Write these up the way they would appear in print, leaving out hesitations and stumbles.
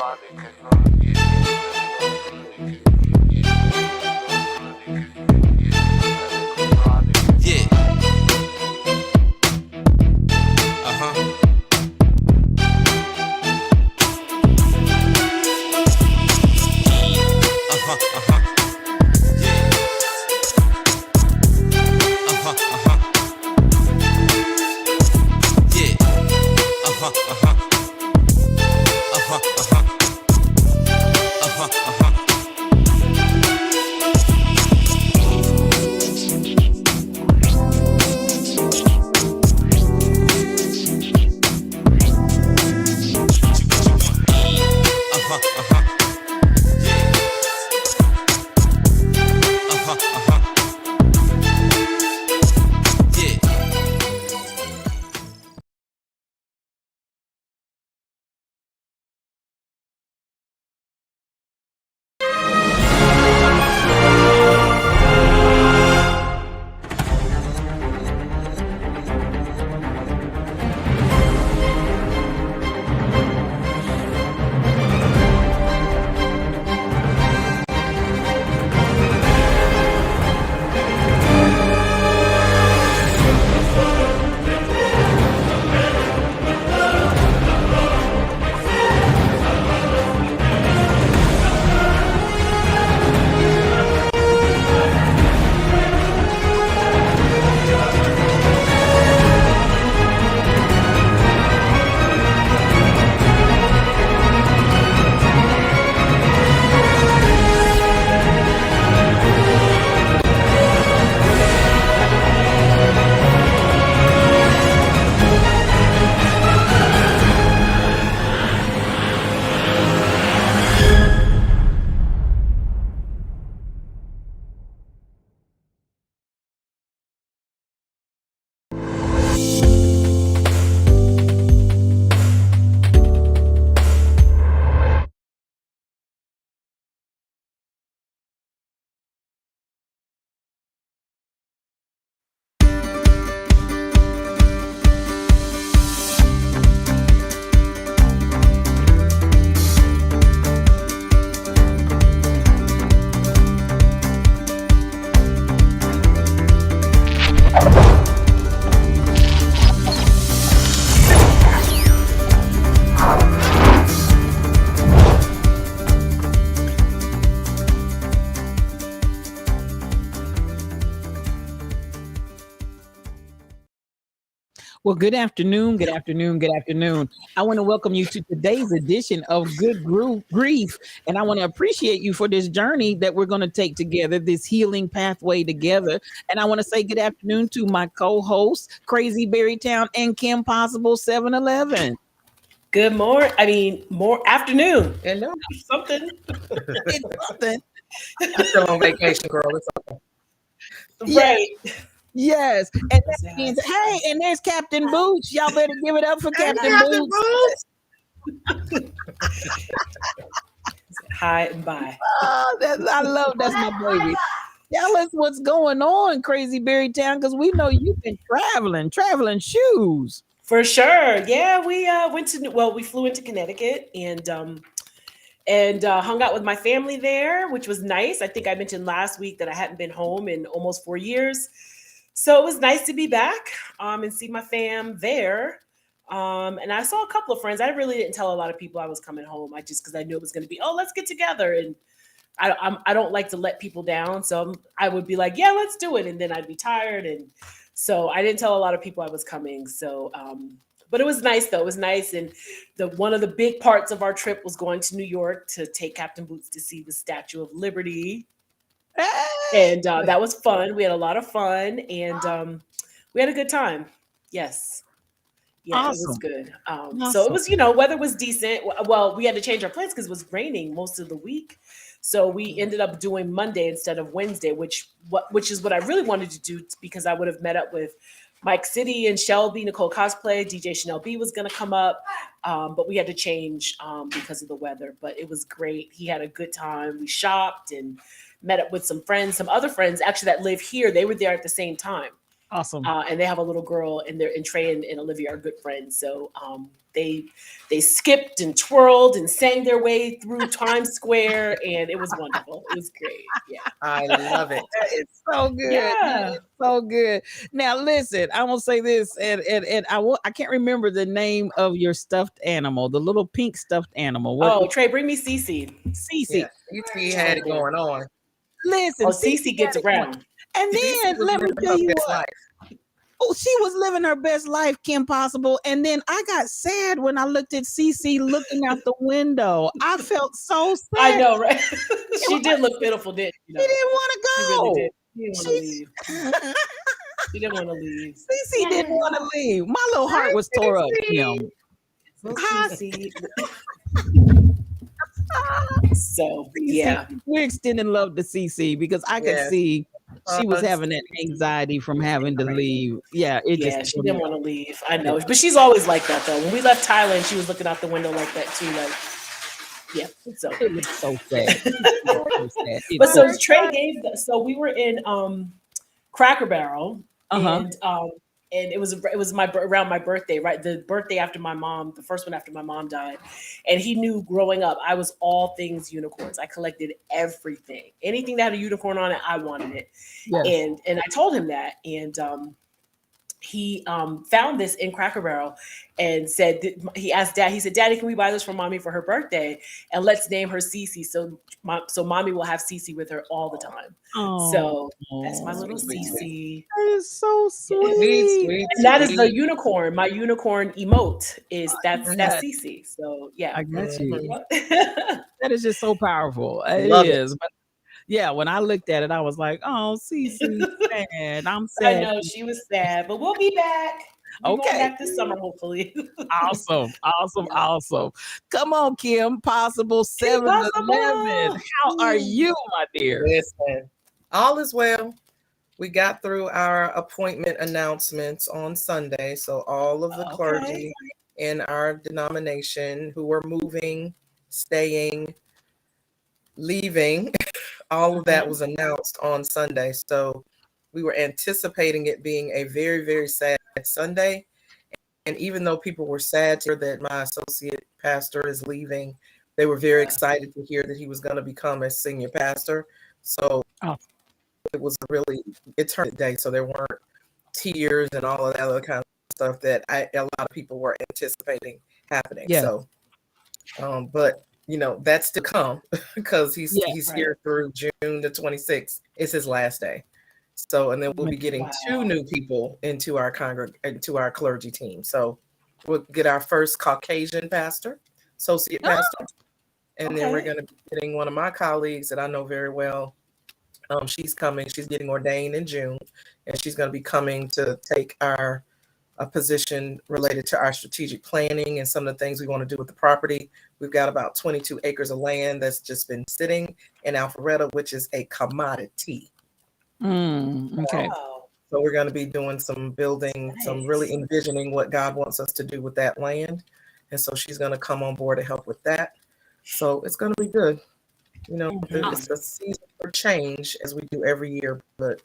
Yeah. Uh-huh. Uh-huh. Uh-huh. Yeah. Uh-huh. Uh-huh. Yeah. Uh-huh. Uh-huh. Uh-huh. Uh-huh. Uh-huh. Uh-huh. Uh-huh. Uh-huh. Yeah. Uh-huh. Uh-huh. Yeah. Well, good afternoon, good afternoon, good afternoon. I want to welcome you to today's edition of Grief, and I want to appreciate you for this journey that we're going to take together, this healing pathway together. And I want to say good afternoon to my co-hosts, Crazy Berrytown and Kim Possible 711. Good morning. More afternoon. Hello. Something. It's something. I'm still on vacation, girl. It's okay. Right. Yes. And that means, hey, and there's Captain Boots. Y'all better give it up for Captain Boots. Hi and bye. Oh, that's my baby. Tell us what's going on, Crazy Berrytown, because we know you've been traveling shoes. For sure. Yeah, we we flew into Connecticut and hung out with my family there, which was nice. I think I mentioned last week that I hadn't been home in almost 4 years. So it was nice to be back and see my fam there. And I saw a couple of friends. I really didn't tell a lot of people I was coming home. Because I knew it was going to be, oh, let's get together. And I don't like to let people down. So I would be like, yeah, let's do it. And then I'd be tired. And so I didn't tell a lot of people I was coming. So, but it was nice though. It was nice. And one of the big parts of our trip was going to New York to take Captain Boots to see the Statue of Liberty. And that was fun. We had a lot of fun and we had a good time. Yes. Yeah, awesome. It was good. Awesome. So it was, weather was decent. Well, we had to change our plans because it was raining most of the week. So we ended up doing Monday instead of Wednesday, which is what I really wanted to do because I would have met up with Mike City and Shelby, Nicole Cosplay, DJ Chanel B was going to come up. But we had to change because of the weather. But it was great. He had a good time. We shopped and met up with some other friends actually that live here. They were there at the same time. Awesome. And they have a little girl, and Trey and Olivia are good friends. So they skipped and twirled and sang their way through Times Square, and it was wonderful. It was great. Yeah, I love it. It's so good. Yeah. It's so good. Now listen, I will say this, and I can't remember the name of your stuffed animal, the little pink stuffed animal. What? Oh, Trey, bring me Cece. Cece. Yeah, he had it going on. Listen, Oh, Cece gets had it going. around. And then Was let me living tell her you best what. life. Oh, she was living her best life, Kim Possible. And then I got sad when I looked at Cece looking out the window. I felt so sad. I know, right? She did look pitiful, didn't she? She didn't want to She go. really did. She didn't want to leave. She didn't want to leave. Cece didn't want to leave. My little heart was tore up, Kim. Hi, Cece. So yeah, We're extending love to Cece because I could Yes. see she was Hugs. having that anxiety from having to leave. Yeah, it yeah, just she didn't want to leave. I know, but she's always like that though. When we left Thailand, she was looking out the window like that too. Like, yeah. So, it was so sad. but so Trey gave. So we were in Cracker Barrel, and it was around my birthday, right? The birthday after my mom, the first one after my mom died. And he knew growing up, I was all things unicorns. I collected everything. Anything that had a unicorn on it, I wanted it. Yes. And I told him that. And he found this in Cracker Barrel and said, he asked Dad, he said, Daddy, can we buy this for Mommy for her birthday? And let's name her Cece. So Mommy will have Cece with her all the time. So that's my little Cece. That is so sweet. Sweet, And that is the unicorn. My unicorn emote is that's Cece. So yeah. I got you. Yep. That is just so powerful. It Love is. But yeah, when I looked at it, I was like, oh, Cece, sad. I'm I sad. know she was sad, but we'll be back. We're Okay. going back this summer, hopefully. Awesome. Come on, Kim. Possible 7-Eleven. How are you, my dear? Listen, all is well. We got through our appointment announcements on Sunday. So all of the clergy in our denomination who were moving, staying, leaving, all of that was announced on Sunday. So we were anticipating it being a very, very sad Sunday. And even though people were sad to hear that my associate pastor is leaving, they were very excited to hear that he was going to become a senior pastor. So it was really, it turned day. So there weren't tears and all of that other kind of stuff that a lot of people were anticipating happening. Yeah. So, but you know, that's to come because he's here through June the 26th. It's his last day. So, and then we'll be getting 2 new people into our clergy team. So we'll get our first Caucasian pastor, associate pastor. And then we're going to be getting one of my colleagues that I know very well. She's coming. She's getting ordained in June, and she's going to be coming to take a position related to our strategic planning and some of the things we want to do with the property. We've got about 22 acres of land that's just been sitting in Alpharetta, which is a commodity. Okay. Wow. So we're going to be doing some building, some really envisioning what God wants us to do with that land. And so she's going to come on board to help with that. So it's going to be good. You know, it's a season for change as we do every year. But,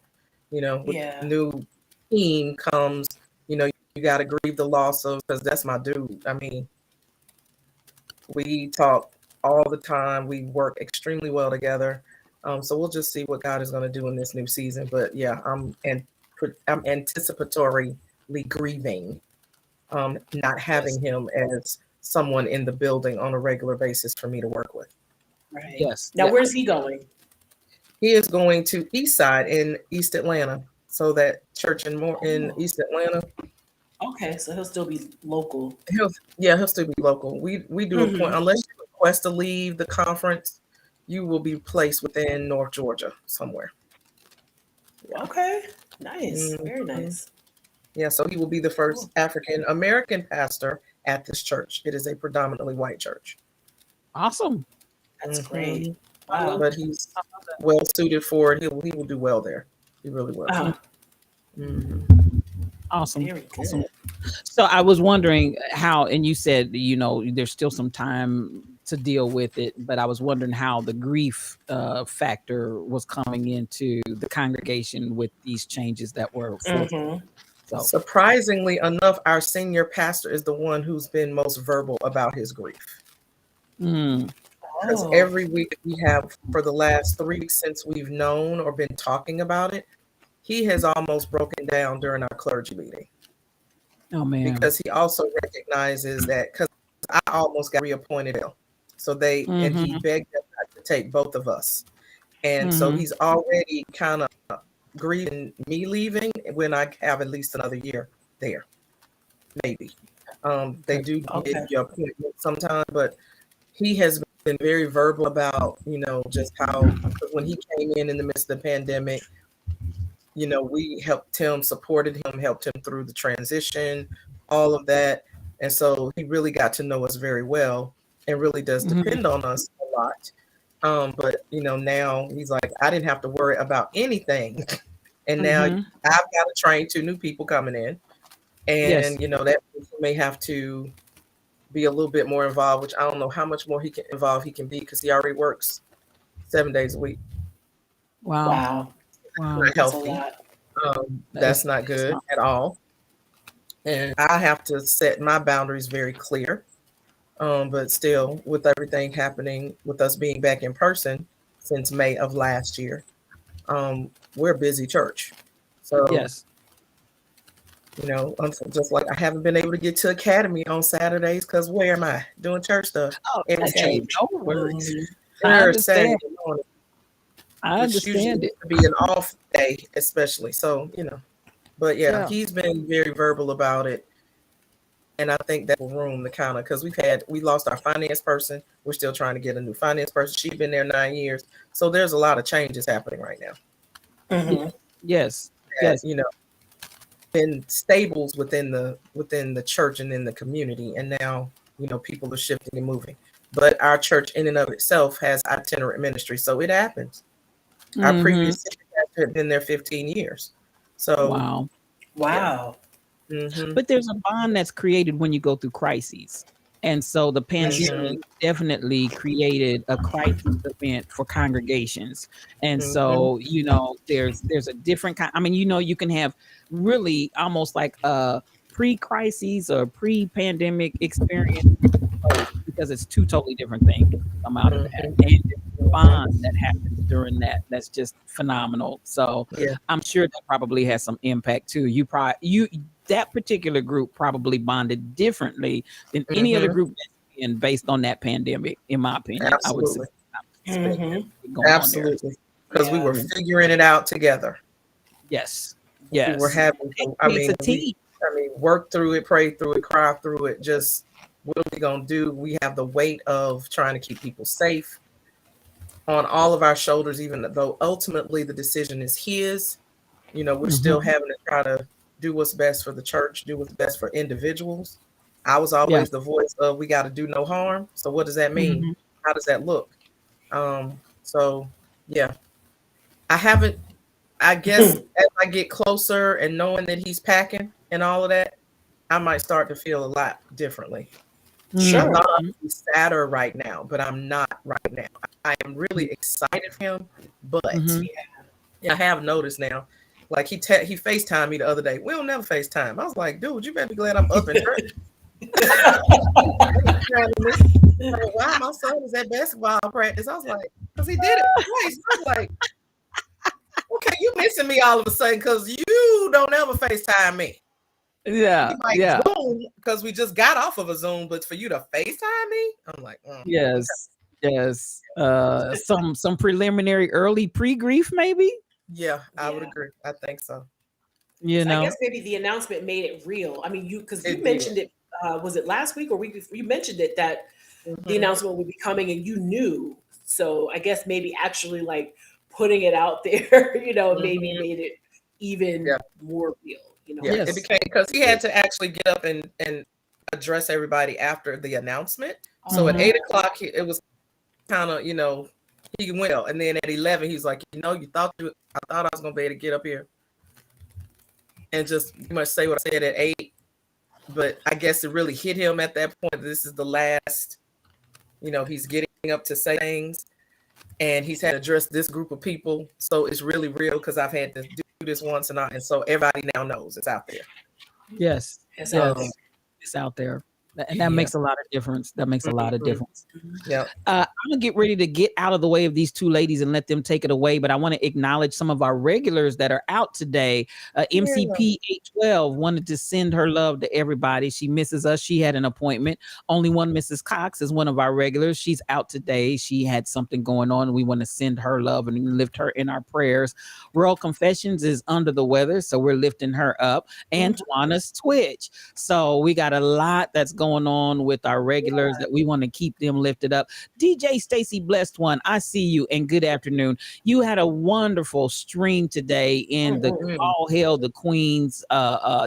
you know, with new team comes, you know, you got to grieve the loss of, because that's my dude. I mean, we talk all the time. We work extremely well together. So we'll just see what God is going to do in this new season. But yeah, I'm anticipatorily grieving not having him as someone in the building on a regular basis for me to work with. Right. Yes. Now, where's he going? He is going to East Side in East Atlanta. So that church in East Atlanta. Okay, so he'll still be local. He'll still be local. We do a point, unless you request to leave the conference, you will be placed within North Georgia somewhere. Yeah. Okay, nice, very nice. Yeah, so he will be the first African American pastor at this church. It is a predominantly white church. Awesome. That's great. Wow. But he's well suited for it. He will do well there. He really will. Awesome. Very good. Awesome. So I was wondering how, and you said, you know, there's still some time to deal with it, but I was wondering how the grief factor was coming into the congregation with these changes that were forced. So Surprisingly enough, our senior pastor is the one who's been most verbal about his grief. Because every week we have, for the last 3 weeks since we've known or been talking about it, he has almost broken down during our clergy meeting. oh man, Because he also recognizes that, because I almost got reappointed, so they and he begged them not to take both of us, and so he's already kind of grieving me leaving when I have at least another year there, maybe. They do give you appointment sometime, but he has been very verbal about, just how, when he came in the midst of the pandemic, we helped him, supported him, helped him through the transition, all of that. And so he really got to know us very well and really does depend on us a lot. But, now he's like, I didn't have to worry about anything. And now I've got to train 2 new people coming in. And, that may have to be a little bit more involved, which I don't know how much more he can be, because he already works 7 days a week. Wow. Not healthy. That's not good at all. And I have to set my boundaries very clear. But still, with everything happening, with us being back in person since May of last year, we're a busy church. So, yes, just like I haven't been able to get to Academy on Saturdays because where am I? Doing church stuff. Okay, no worries. I Saturday understand. morning, I which usually understand it. used to be an off day, especially. So, but yeah, he's been very verbal about it. And I think that's room to kind of, because we lost our finance person. We're still trying to get a new finance person. She's been there 9 years. So there's a lot of changes happening right now. Yes. That, been stables within the church and in the community. And now, people are shifting and moving. But our church in and of itself has itinerant ministry. So it happens. Our previous pastor had been there 15 years. So wow. Wow. But there's a bond that's created when you go through crises. And so the pandemic definitely created a crisis event for congregations. And so, there's a different kind. I mean, you can have really almost like a pre-crisis or pre-pandemic experience, because it's 2 totally different things come out of that. And the bond that happens during that's just phenomenal. So I'm sure that probably has some impact too. That particular group probably bonded differently than any other group that's been based on that pandemic, in my opinion. Absolutely. I would say. Absolutely. Because we were figuring it out together. Yes. We were having, work through it, pray through it, cry through it. Just, what are we going to do? We have the weight of trying to keep people safe on all of our shoulders, even though ultimately the decision is his. We're still having to try to do what's best for the church, do what's best for individuals. I was always the voice of, we got to do no harm. So what does that mean? How does that look? So yeah, I guess as I get closer and knowing that he's packing and all of that, I might start to feel a lot differently. Sure. I thought I'd be sadder right now, but I'm not right now. I am really excited for him, but I have noticed now, like he FaceTimed me the other day. We don't never FaceTime. I was like, dude, you better be glad I'm up and dressed. Like, why my son is at basketball practice? I was like, because he did it twice. I was like, okay, you missing me all of a sudden because you don't ever FaceTime me. Zoom, because we just got off of a Zoom, but for you to FaceTime me, I'm like, yes. Some preliminary early pre-grief, maybe. I would agree. I think so. I guess maybe the announcement made it real. I mean, because you mentioned it. Was it last week or week before? You mentioned it that the announcement would be coming, and you knew. So I guess maybe actually like putting it out there, maybe made it even more real. It became, because he had to actually get up and address everybody after the announcement. So at 8:00, it was kind of, he went out, and then at 11, he's like, I thought I was gonna be able to get up here and just pretty much say what I said at 8, but I guess it really hit him at that point. This is the last he's getting up to say things, and he's had to address this group of people. So it's really real because I've had to do this once, and so everybody now knows it's out there. Yes, It's yes, out there. it's out there, and that Yeah. makes a lot of difference. That makes a lot of Mhm. difference. Yeah. I'm gonna get ready to get out of the way of these two ladies and let them take it away. But I want to acknowledge some of our regulars that are out today. MCP 812 wanted to send her love to everybody. She misses us. She had an appointment. Only one Mrs. Cox is one of our regulars. She's out today. She had something going on. We want to send her love and lift her in our prayers. Rural Confessions is under the weather, so we're lifting her up. And Twana's Twitch. So we got a lot that's going on with our regulars that we want to keep them lifted up. DJ Stacy Blessed One, I see you and good afternoon. You had a wonderful stream today in the All Hail the Queens.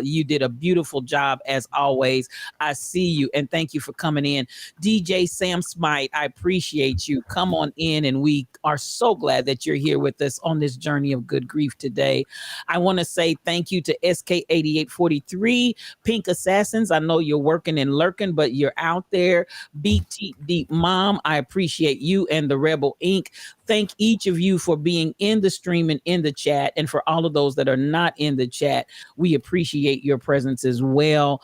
You did a beautiful job as always. I see you and thank you for coming in. DJ Sam Smite, I appreciate you. Come on in, and we are so glad that you're here with us on this journey of good grief today. I want to say thank you to SK8843, Pink Assassins. I know you're working and lurking, but you're out there. BT Deep Mom, I appreciate you, and the Rebel Inc. Thank each of you for being in the stream and in the chat. And for all of those that are not in the chat, we appreciate your presence as well.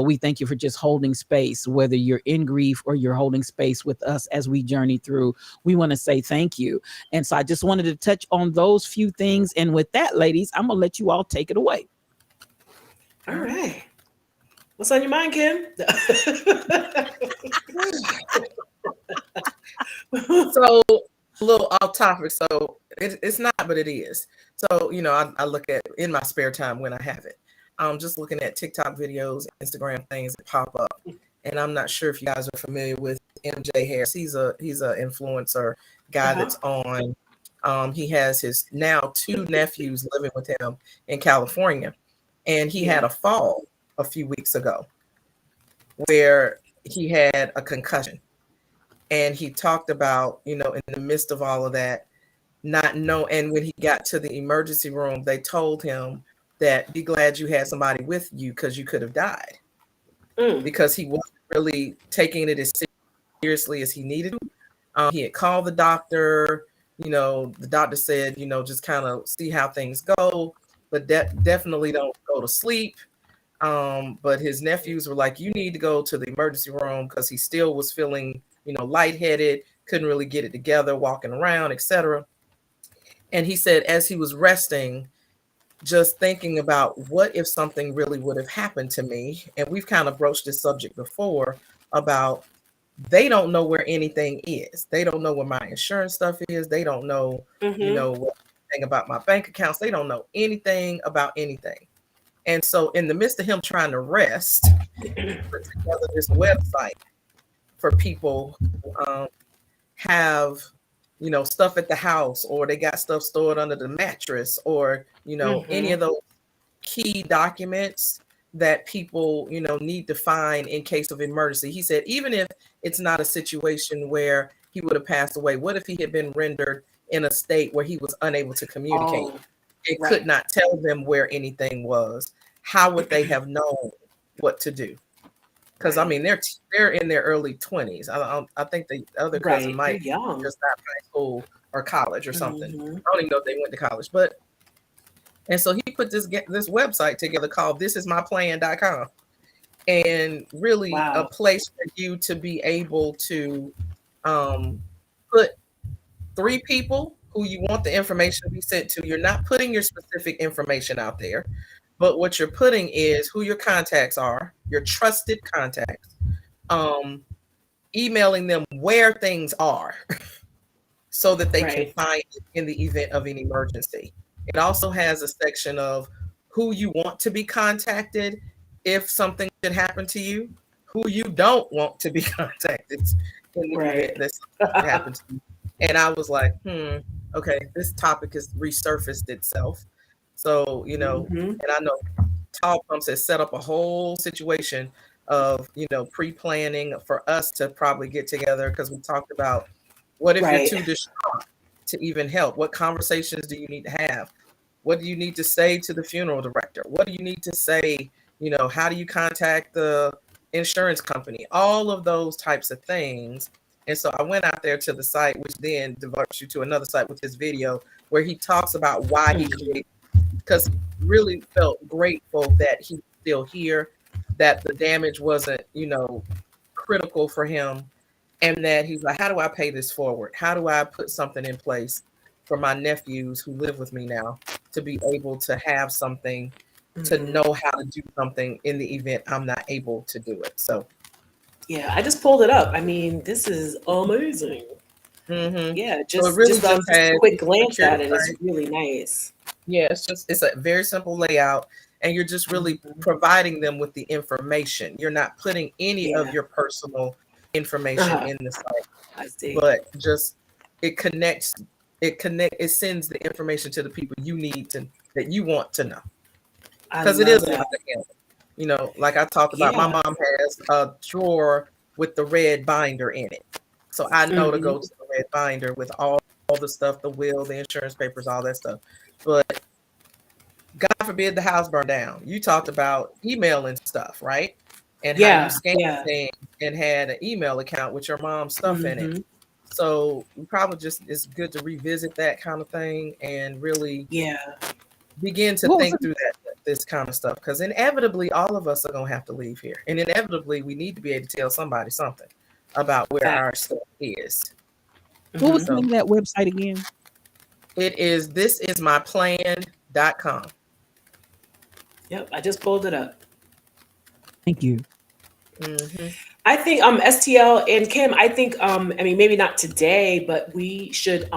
We thank you for just holding space, whether you're in grief or you're holding space with us as we journey through. We want to say thank you. And so I just wanted to touch on those few things. And with that, ladies, I'm going to let you all take it away. All right. What's on your mind, Kim? So a little off topic. So it's not, but it is. So, I look at in my spare time when I have it. I'm just looking at TikTok videos, Instagram things that pop up. And I'm not sure if you guys are familiar with MJ Harris. He's a influencer guy that's on. He has his now 2 nephews living with him in California. And he had a fall a few weeks ago where he had a concussion. And he talked about, in the midst of all of that, and when he got to the emergency room, they told him that be glad you had somebody with you because you could have died. Because he wasn't really taking it as seriously as he needed to. He had called the doctor. The doctor said, just kind of see how things go, but definitely don't go to sleep. But his nephews were like, you need to go to the emergency room because he still was feeling, lightheaded, couldn't really get it together, walking around, etc. And he said, as he was resting, just thinking about what if something really would have happened to me. And we've kind of broached this subject before about they don't know where anything is. They don't know where my insurance stuff is. They don't know, anything about my bank accounts. They don't know anything about anything. And so in the midst of him trying to rest, he put together this website for people who have, stuff at the house, or they got stuff stored under the mattress, or, any of those key documents that people, need to find in case of emergency. He said, even if it's not a situation where he would have passed away, what if he had been rendered in a state where he was unable to communicate? It could not tell them where anything was. How would they have known what to do? Because I mean, they're in their early 20s. I think the other cousin might just out of high school or college or something. I don't even know if they went to college, and so he put this website together called thisismyplan.com, and really a place for you to be able to put 3 people who you want the information to be sent to. You're not putting your specific information out there, but what you're putting is who your contacts are, your trusted contacts, emailing them where things are so that they can find it in the event of an emergency. It also has a section of who you want to be contacted if something should happen to you, who you don't want to be contacted in the event that something happens to you. And I was like, okay, this topic has resurfaced itself. So, and I know Tall Pumps has set up a whole situation of, pre-planning for us to probably get together, because we talked about what if you're too distraught to even help? What conversations do you need to have? What do you need to say to the funeral director? What do you need to say? How do you contact the insurance company? All of those types of things. And so I went out there to the site, which then diverts you to another site with his video where he talks about why he created, because he really felt grateful that he's still here, that the damage wasn't, critical for him. And that he's like, how do I pay this forward? How do I put something in place for my nephews who live with me now to be able to have something, to know how to do something in the event I'm not able to do it? So, yeah, I just pulled it up. I mean, this is amazing. Yeah, so it really just a quick glance at it. It's really nice. Yeah, it's a very simple layout, and you're just really providing them with the information. You're not putting any of your personal information in the site. I see. But just it sends the information to the people you need to, that you want to know. Because it is a lot to handle. Like I talked about, my mom has a drawer with the red binder in it. So I know to go to the red binder with all the stuff, the will, the insurance papers, all that stuff. But God forbid the house burned down. You talked about emailing stuff, right? And how you scanned things and had an email account with your mom's stuff in it. So probably just, it's good to revisit that kind of thing and really begin to think through this kind of stuff. Because inevitably, all of us are going to have to leave here. And inevitably, we need to be able to tell somebody something about where our stuff is. What was the name of that website again? It is thisismyplan.com. Yep, I just pulled it up. Thank you. I think STL and Kim, I think I mean, maybe not today, but we should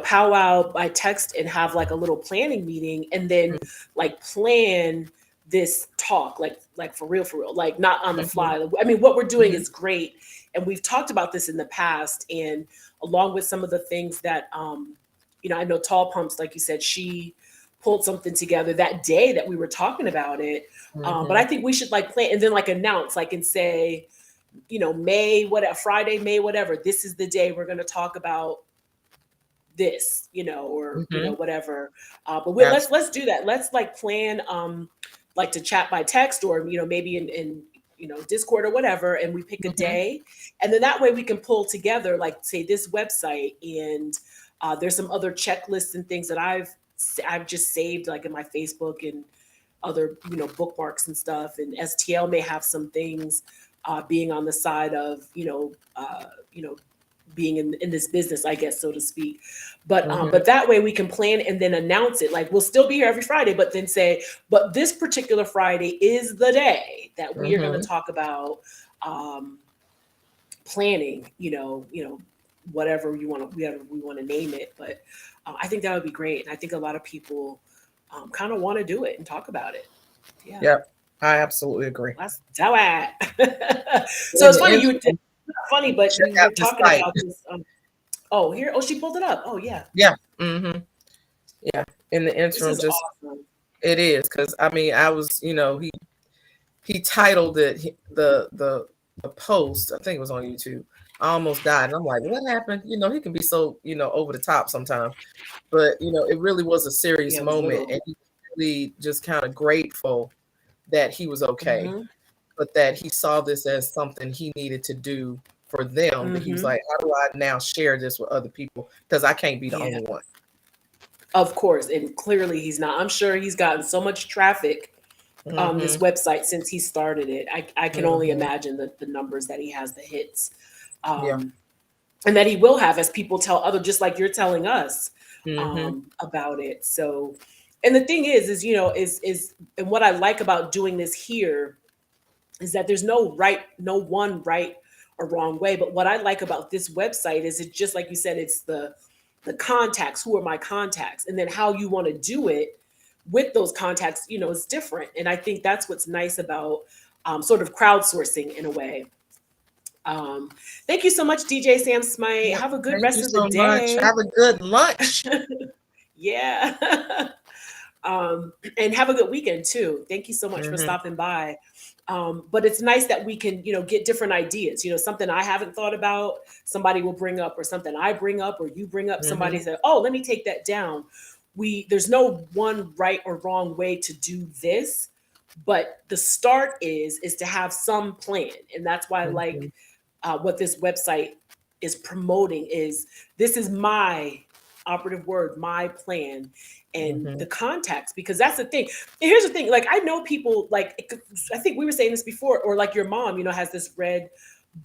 powwow by text and have like a little planning meeting, and then like plan this talk, like for real, like not on the fly. I mean, what we're doing is great, and we've talked about this in the past, and along with some of the things that I know Tall Pumps, like you said, she pulled something together that day that we were talking about it. But I think we should like plan and then like announce, like, and say, May, Friday, May, whatever, this is the day we're going to talk about this, or, whatever. But let's do that. Let's like plan, like to chat by text or, maybe in Discord or whatever. And we pick a day, and then that way we can pull together, like say this website, and there's some other checklists and things that I've just saved like in my Facebook and other, bookmarks and stuff. And STL may have some things being on the side of, being in this business, I guess, so to speak. But but that way we can plan and then announce it. Like we'll still be here every Friday, but then say, but this particular Friday is the day that we are going to talk about planning, whatever we want to name it. But I think that would be great. And I think a lot of people kind of want to do it and talk about it. Yeah. Yep. I absolutely agree. Let's do it. So it's funny, funny, but we were talking about this. Here. Oh, she pulled it up. Oh, yeah. Yeah. Yeah. In the interim, just awesome. It is, because I mean, I was, he titled it the post. I think it was on YouTube. I almost died. And I'm like, what happened? He can be so, over the top sometimes. But, it really was a serious moment. And he really just kind of grateful that he was okay. But that he saw this as something he needed to do for them. He was like, how do I now share this with other people? Because I can't be the only one. Of course. And clearly he's not. I'm sure he's gotten so much traffic on this website since he started it. I can only imagine the numbers that he has, the hits. And that he will have as people tell other, just like you're telling us about it. So, and the thing is and what I like about doing this here is that there's no one right or wrong way. But what I like about this website is it just, like you said, it's the contacts, who are my contacts, and then how you want to do it with those contacts, is different. And I think that's what's nice about sort of crowdsourcing in a way. Thank you so much, DJ Sam Smite. Have a good rest of the day. Have a good lunch. Yeah. And have a good weekend too. Thank you so much for stopping by. But it's nice that we can, get different ideas, something I haven't thought about, somebody will bring up, or something I bring up, or you bring up, somebody said, oh, let me take that down. There's no one right or wrong way to do this, but the start is to have some plan. And that's why I like what this website is promoting is this is my operative word, my plan, and the contacts, because that's the thing. And here's the thing, like I know people, like I think we were saying this before, or like your mom, you know, has this red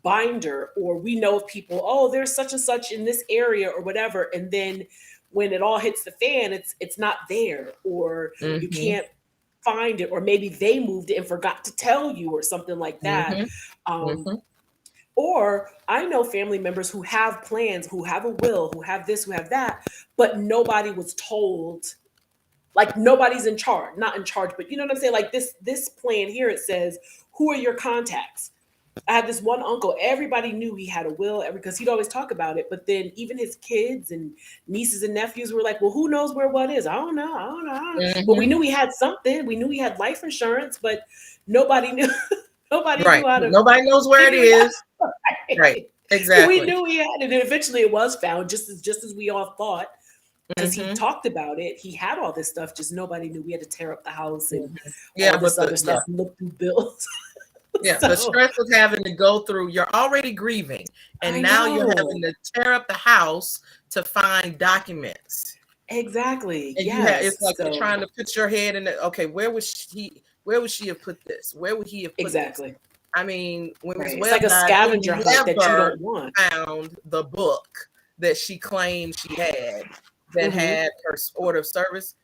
binder, or we know of people, oh, there's such and such in this area or whatever, and then when it all hits the fan, it's not there, or you can't find it, or maybe they moved it and forgot to tell you or something like that. Or I know family members who have plans, who have a will, who have this, who have that, but nobody was told. Like nobody's in charge, not in charge, but you know what I'm saying? Like this plan here, it says, who are your contacts? I had this one uncle, everybody knew he had a will because he'd always talk about it. But then even his kids and nieces and nephews were like, well, who knows where what is? I don't know. I don't know. But we knew he had something. We knew he had life insurance, but nobody knew. Nobody knew how to. Nobody knows where it is. Right. Exactly. We knew he had it, and eventually it was found, just as we all thought, because he talked about it. He had all this stuff, just nobody knew. We had to tear up the house and all this other stuff, and look through bills. Yeah, so, the stress of having to go through, you're already grieving, and now you're having to tear up the house to find documents. Exactly. And it's like you're trying to put your head in it. Okay, where would she have put this? Where would he have put this? I mean, when it's like a scavenger hunt that you don't want. Found the book that she claimed she had that had her order of service.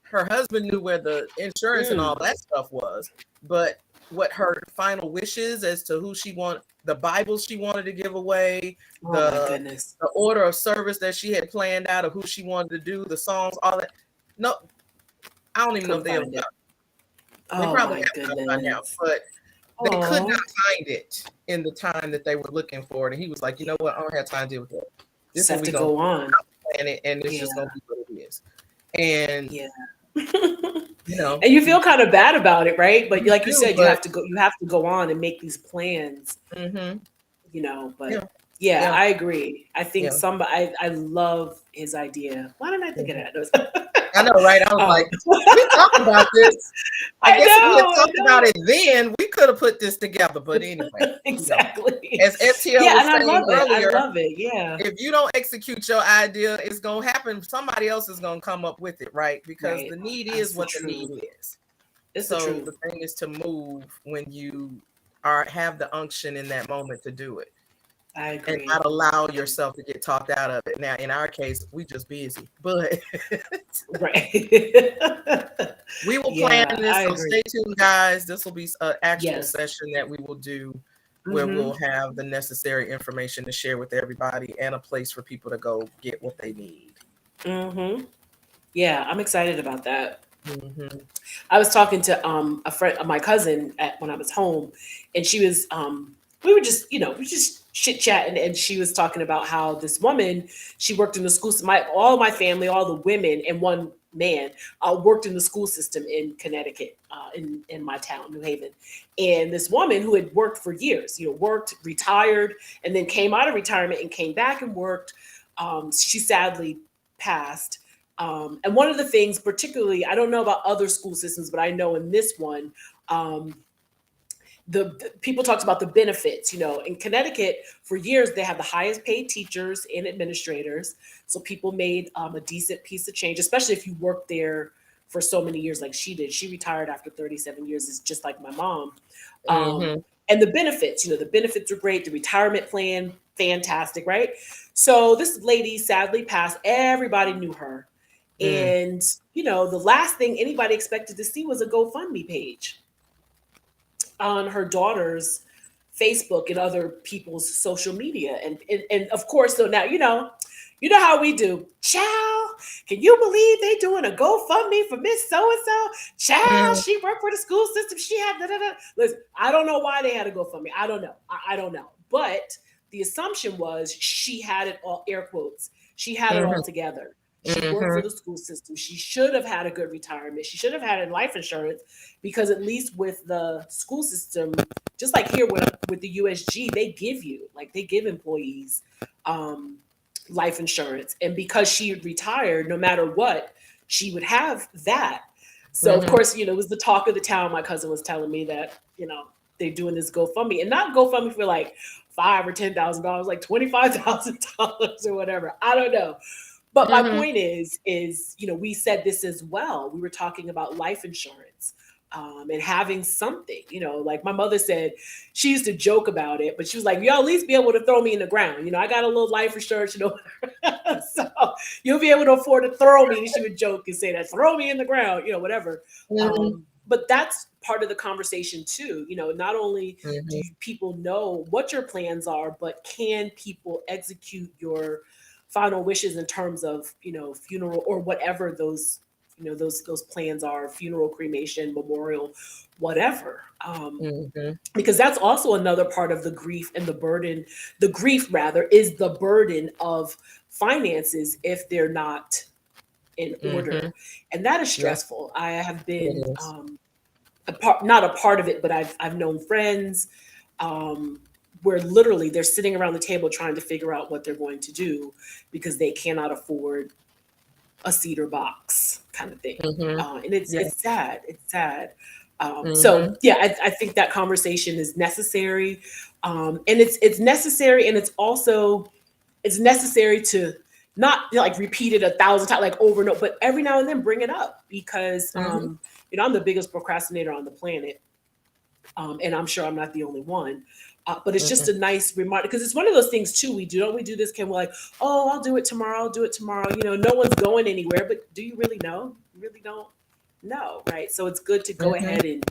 Her husband knew where the insurance and all that stuff was, but what her final wishes as to who she wanted, the Bible she wanted to give away, the order of service that she had planned out of who she wanted to do, the songs, all that. No, I don't even know if they ever got it. They probably have to find out, but they could not find it in the time that they were looking for it. And he was like, you know what? I don't have time to deal with that. This has to go on. And it's just going to be what it is. And you know, and you feel kind of bad about it, right? But like you said, you have to go on and make these plans. You know, but I agree. I think I love his idea. Why didn't I think of that? I know, right? I was like, we talked about this. I guess if we had talked about it then, we could have put this together. But anyway, exactly. You know, as FTL was saying earlier, I love it. Yeah. If you don't execute your idea, it's gonna happen. Somebody else is gonna come up with it, right? Because the need is what the need is. So the thing is to move when you have the unction in that moment to do it. I agree. And not allow yourself to get talked out of it. Now, in our case, we just busy, but we will plan this. So stay tuned, guys. This will be an actual session that we will do where we'll have the necessary information to share with everybody and a place for people to go get what they need. Yeah, I'm excited about that. I was talking to a friend, my cousin, when I was home, and she was we were just chit chatting, and she was talking about how this woman, she worked in the school. All my family, all the women and one man worked in the school system in Connecticut, in my town, New Haven. And this woman who had worked for years, worked, retired, and then came out of retirement and came back and worked. She sadly passed. And one of the things, particularly, I don't know about other school systems, but I know in this one, the people talked about the benefits. In Connecticut for years, they have the highest paid teachers and administrators. So people made a decent piece of change, especially if you worked there for so many years like she did. She retired after 37 years, is just like my mom. And the benefits, the benefits are great. The retirement plan, fantastic, right? So this lady sadly passed. Everybody knew her. And, the last thing anybody expected to see was a GoFundMe page on her daughter's Facebook and other people's social media. And of course, so now, you know how we do. Child, can you believe they doing a GoFundMe for Miss So-and-so? Child, she worked for the school system. She had da-da-da. Listen, I don't know why they had a GoFundMe. I don't know. I don't know. But the assumption was she had it all, air quotes. She had it all together. She worked for the school system. She should have had a good retirement. She should have had a life insurance, because at least with the school system, just like here with the USG, they give employees life insurance. And because she retired, no matter what, she would have that. So of course, it was the talk of the town. My cousin was telling me that, they're doing this GoFundMe, and not GoFundMe for like $5,000 or $10,000, like $25,000 or whatever. I don't know. But my point is, we said this as well. We were talking about life insurance. And having something, like my mother said, she used to joke about it, but she was like, "You'll at least be able to throw me in the ground. I got a little life insurance, so you'll be able to afford to throw me." And she would joke and say that, "Throw me in the ground," whatever. But that's part of the conversation too. Not only do people know what your plans are, but can people execute your final wishes in terms of, funeral or whatever those those plans are, funeral, cremation, memorial, whatever. Because that's also another part of the grief and the burden. The grief, rather, is the burden of finances if they're not in order. And that is stressful. I have been not a part of it, but I've known friends where literally they're sitting around the table trying to figure out what they're going to do because they cannot afford a cedar box kind of thing. And it's sad. It's sad. So yeah, I think that conversation is necessary. And it's necessary, and it's necessary to not like repeat it 1,000 times, like over and over, but every now and then bring it up because I'm the biggest procrastinator on the planet. And I'm sure I'm not the only one. But it's just a nice reminder because it's one of those things too. Don't we do this? Can we're like, "Oh, I'll do it tomorrow. I'll do it tomorrow." No one's going anywhere, but do you really know? You really don't know, right? So it's good to go ahead and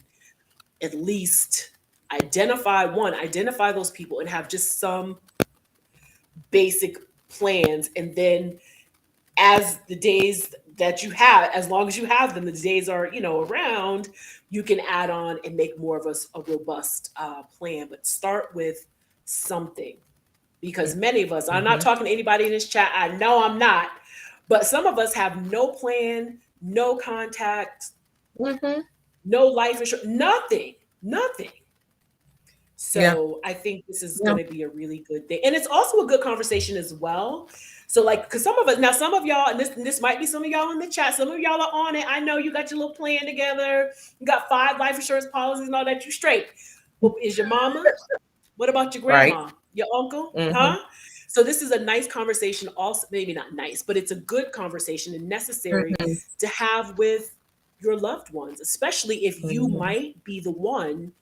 at least identify those people and have just some basic plans. And then as the days that you have, as long as you have them, the days are, around, you can add on and make more of a robust plan. But start with something, because many of us, I'm not talking to anybody in this chat, I know I'm not, but some of us have no plan, no contact, no life insurance, nothing. So I think this is going to be a really good thing. And it's also a good conversation as well. So because some of y'all, and this might be some of y'all in the chat, some of y'all are on it. I know you got your little plan together. You got 5 life insurance policies and all that, you straight. But is your mama? What about your grandma? Right. Your uncle? Huh? So this is a nice conversation, also maybe not nice, but it's a good conversation and necessary to have with your loved ones, especially if you might be the one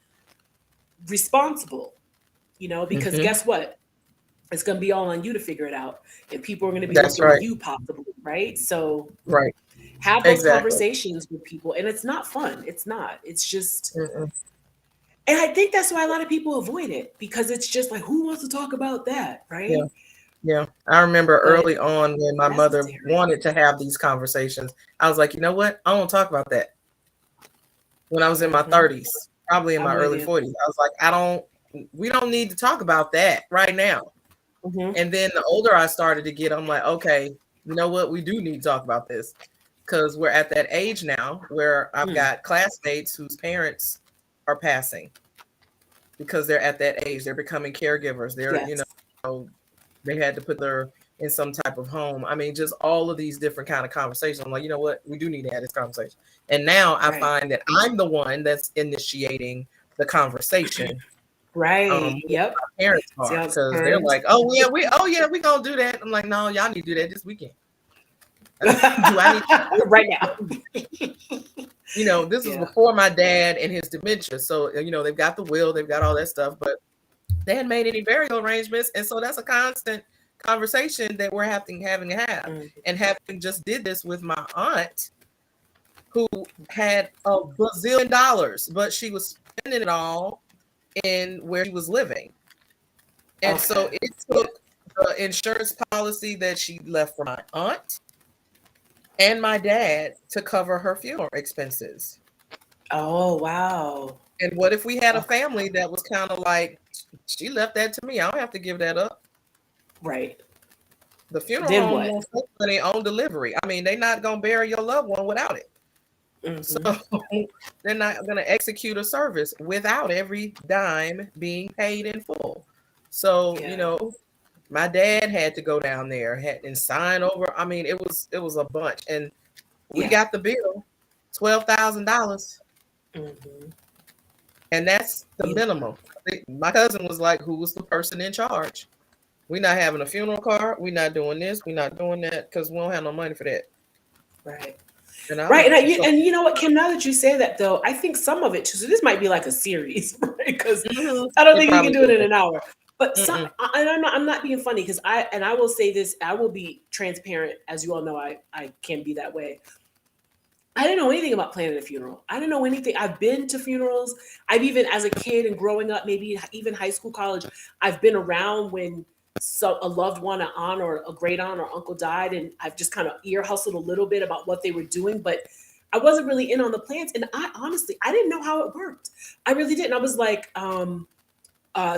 responsible, because guess what? It's going to be all on you to figure it out. And people are going to be looking at you possibly, right? So have those conversations with people. And it's not fun. It's not. It's just, and I think that's why a lot of people avoid it, because it's just like, who wants to talk about that, right? Yeah. I remember early on when my mother wanted to have these conversations, I was like, you know what? I won't talk about that. When I was in my 30s, probably in my early 40s, I was like, we don't need to talk about that right now. And then the older I started to get, I'm like, okay, you know what? We do need to talk about this, because we're at that age now where I've got classmates whose parents are passing because they're at that age. They're becoming caregivers. They're, they had to put their in some type of home. I mean, just all of these different kind of conversations. I'm like, you know what? We do need to have this conversation. And now I find that I'm the one that's initiating the conversation. Right. Yep. My parents are, because they're like, we gonna do that. I'm like, no, y'all need to do that this weekend. Do I need to right now? This is before my dad and his dementia. So they've got the will, they've got all that stuff, but they hadn't made any burial arrangements, and so that's a constant conversation that we're having to have. And having just did this with my aunt, who had $1 bazillion, but she was spending it all in where she was living. And so it took the insurance policy that she left for my aunt and my dad to cover her funeral expenses. Oh, wow. And what if we had a family that was kind of like, she left that to me, I don't have to give that up. Right. The funeral home wants money on delivery. I mean, they're not going to bury your loved one without it. So they're not going to execute a service without every dime being paid in full. So, my dad had to go down there and sign over. I mean, it was a bunch. And we got the bill, $12,000. And that's the minimum. My cousin was like, who was the person in charge? We're not having a funeral car. We're not doing this. We're not doing that because we don't have no money for that. Right. And Right. And you know what, Kim, now that you say that, though, I think some of it, too, so this might be like a series, right? Because I don't think you can do it in an hour. But some, I'm not being funny, because I will say this, I will be transparent, as you all know, I can be that way. I didn't know anything about planning a funeral. I didn't know anything. I've been to funerals. I've even, as a kid and growing up, maybe even high school, college, I've been around when a loved one, an aunt or a great aunt or uncle died, and I've just kind of ear hustled a little bit about what they were doing, but I wasn't really in on the plans. And I honestly, I didn't know how it worked. I really didn't. I was like,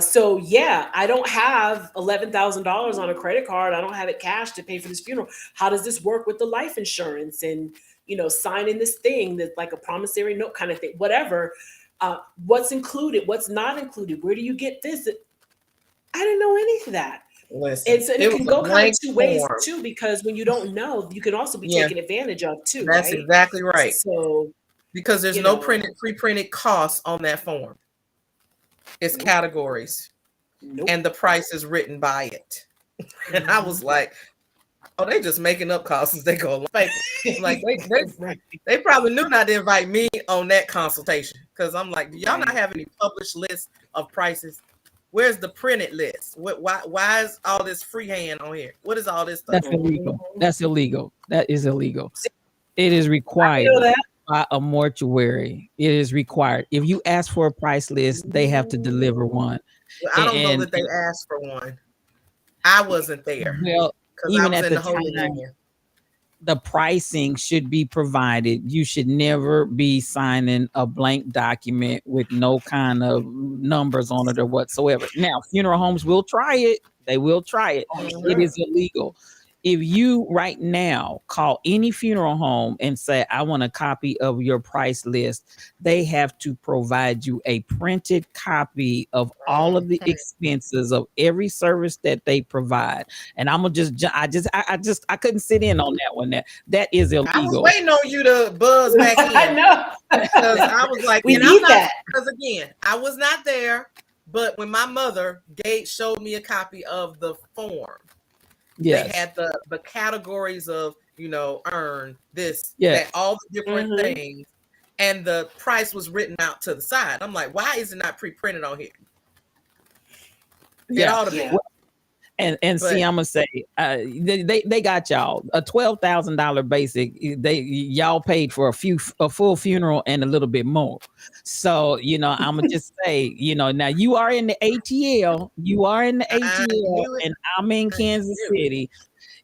so yeah, I don't have $11,000 on a credit card. I don't have it cash to pay for this funeral. How does this work with the life insurance and, signing this thing that's like a promissory note kind of thing, whatever. What's included, what's not included? Where do you get this? I didn't know any of that. Listen, and so it can go kind of two ways form. too, because when you don't know, you can also be taken advantage of too. That's right? exactly right. So because there's no pre-printed costs on that form. It's categories. And the price is written by it. And I was like, oh, they just making up costs as they go along. Like they probably knew not to invite me on that consultation, because I'm like, do y'all not have any published lists of prices? Where's the printed list? Why is all this freehand on here? What is all this stuff? That's illegal. That's illegal. That is illegal. It is required by a mortuary. It is required. If you ask for a price list, they have to deliver one. Well, I don't know that they asked for one. I wasn't there. Well, even at the Holy time, Land. the pricing should be provided. You should never be signing a blank document with no kind of numbers on it or whatsoever. Now, funeral homes will try it. They will try it. It is illegal. If you right now call any funeral home and say, I want a copy of your price list, they have to provide you a printed copy of all of the expenses of every service that they provide. And I'm gonna I couldn't sit in on that one. That is illegal. I was waiting on you to buzz back in. I know. Because I was like, we need that. Because again, I was not there, but when my mother showed me a copy of the form. Yes. They had the categories of, earn this, that, all the different things. And the price was written out to the side. I'm like, why is it not pre-printed on here? It ought to be. And see, I'm gonna say, they got y'all a $12,000 basic. Y'all paid for a full funeral and a little bit more. So I'm gonna just say, now you are in the ATL. You are in the ATL, and I'm in Kansas City.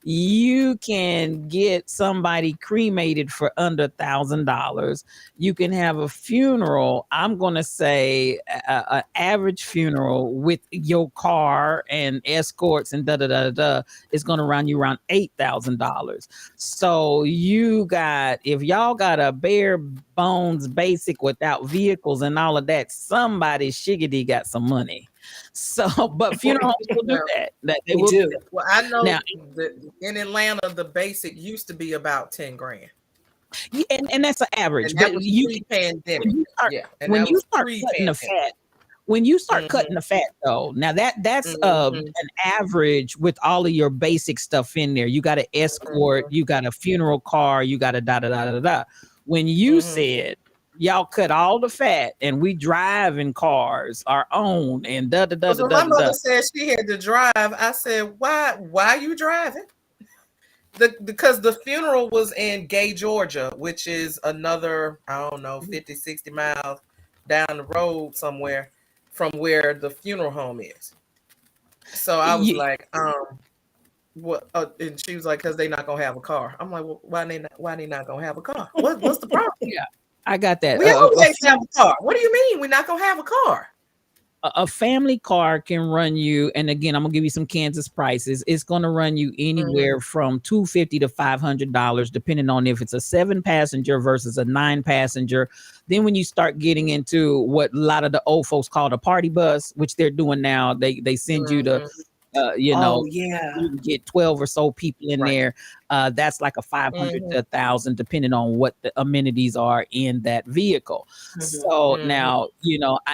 You can get somebody cremated for under $1,000. You can have a funeral. I'm going to say an average funeral with your car and escorts and is going to run you around $8,000. So if y'all got a bare bones basic without vehicles and all of that, somebody shiggity got some money. So, but funeral homes will do that. They will do. Well, I know now, in Atlanta, the basic used to be about 10 grand. Yeah, and that's an average. And that was pre-pandemic. When you start cutting the fat, when you start cutting the fat, though, now that's an average with all of your basic stuff in there. You got an escort, you got a funeral car, you got a da. When you said y'all cut all the fat and we drive in cars our own and So my mother said she had to drive. I said, why are you driving? Because the funeral was in Gay, Georgia, which is another, 50, 60 miles down the road somewhere from where the funeral home is. So I was like, what? And she was like, because they're not gonna have a car. I'm like, well, why they not gonna have a car? What's the problem? Yeah. I got that. We always have a car. What do you mean we're not going to have a car? A family car can run you, and again, I'm going to give you some Kansas prices. It's going to run you anywhere from $250 to $500, depending on if it's a 7-passenger versus a 9-passenger. Then when you start getting into what a lot of the old folks call a party bus, which they're doing now, they send you You Oh know, yeah. you can get 12 or so people in Right. there. That's like a 500 to 1,000, depending on what the amenities are in that vehicle. So now,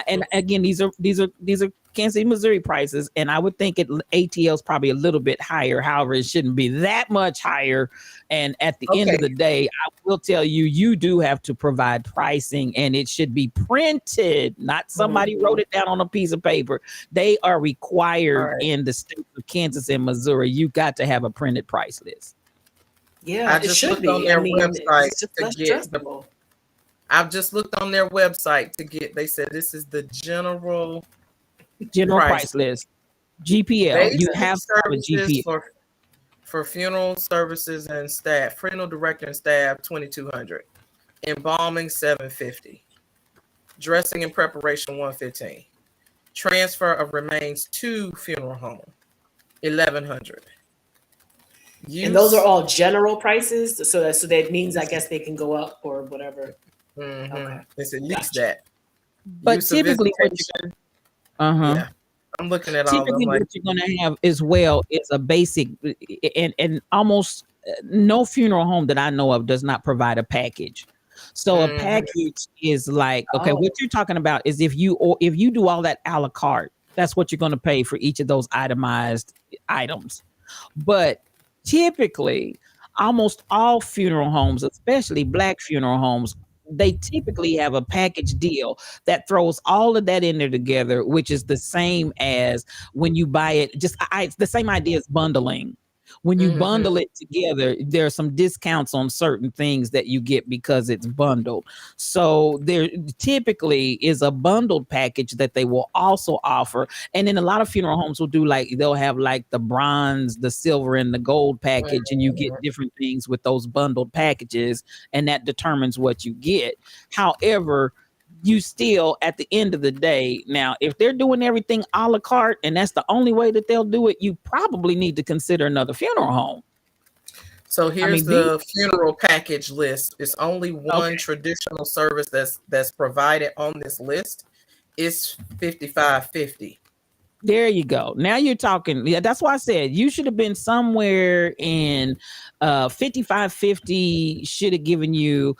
and again, these are Kansas City, Missouri prices, and I would think ATL is probably a little bit higher. However, it shouldn't be that much higher. And at the end of the day, I will tell you, you do have to provide pricing, and it should be printed, not somebody wrote it down on a piece of paper. They are required in the states of Kansas and Missouri. You got to have a printed price list. Yeah, I it just should looked on be. I their mean, 'cause website it's just to less get stressful. I've just looked on their website to get. They said this is the general price list. GPL. You Basic have to have a services GPL. for funeral services and staff. Funeral director and staff, $2,200. Embalming, $750. Dressing and preparation, $115. Transfer of remains to funeral home, $1,100. And those are all general prices. So that means I guess they can go up or whatever. Okay. It's at least Gotcha. that. But Use of typically, visitation. Yeah, I'm looking at all of them. typically Like, what you're going to have as well is a basic, and almost no funeral home that I know of does not provide a package. So a package is like, okay, what you're talking about is if you do all that a la carte, that's what you're going to pay for each of those itemized items. But typically, almost all funeral homes, especially Black funeral homes, they typically have a package deal that throws all of that in there together, which is the same as when you buy it. It's the same idea as bundling. When you bundle it together, there are some discounts on certain things that you get because it's bundled. So there typically is a bundled package that they will also offer. And then a lot of funeral homes will do they'll have like the bronze, the silver, and the gold package, and you get different things with those bundled packages, and that determines what you get. However, you still, at the end of the day, now, if they're doing everything a la carte and that's the only way that they'll do it, you probably need to consider another funeral home. So here's the funeral package list. It's only one traditional service that's provided on this list. It's $5,550. There you go. Now you're talking. Yeah, that's why I said you should have been somewhere in 5550 should have given you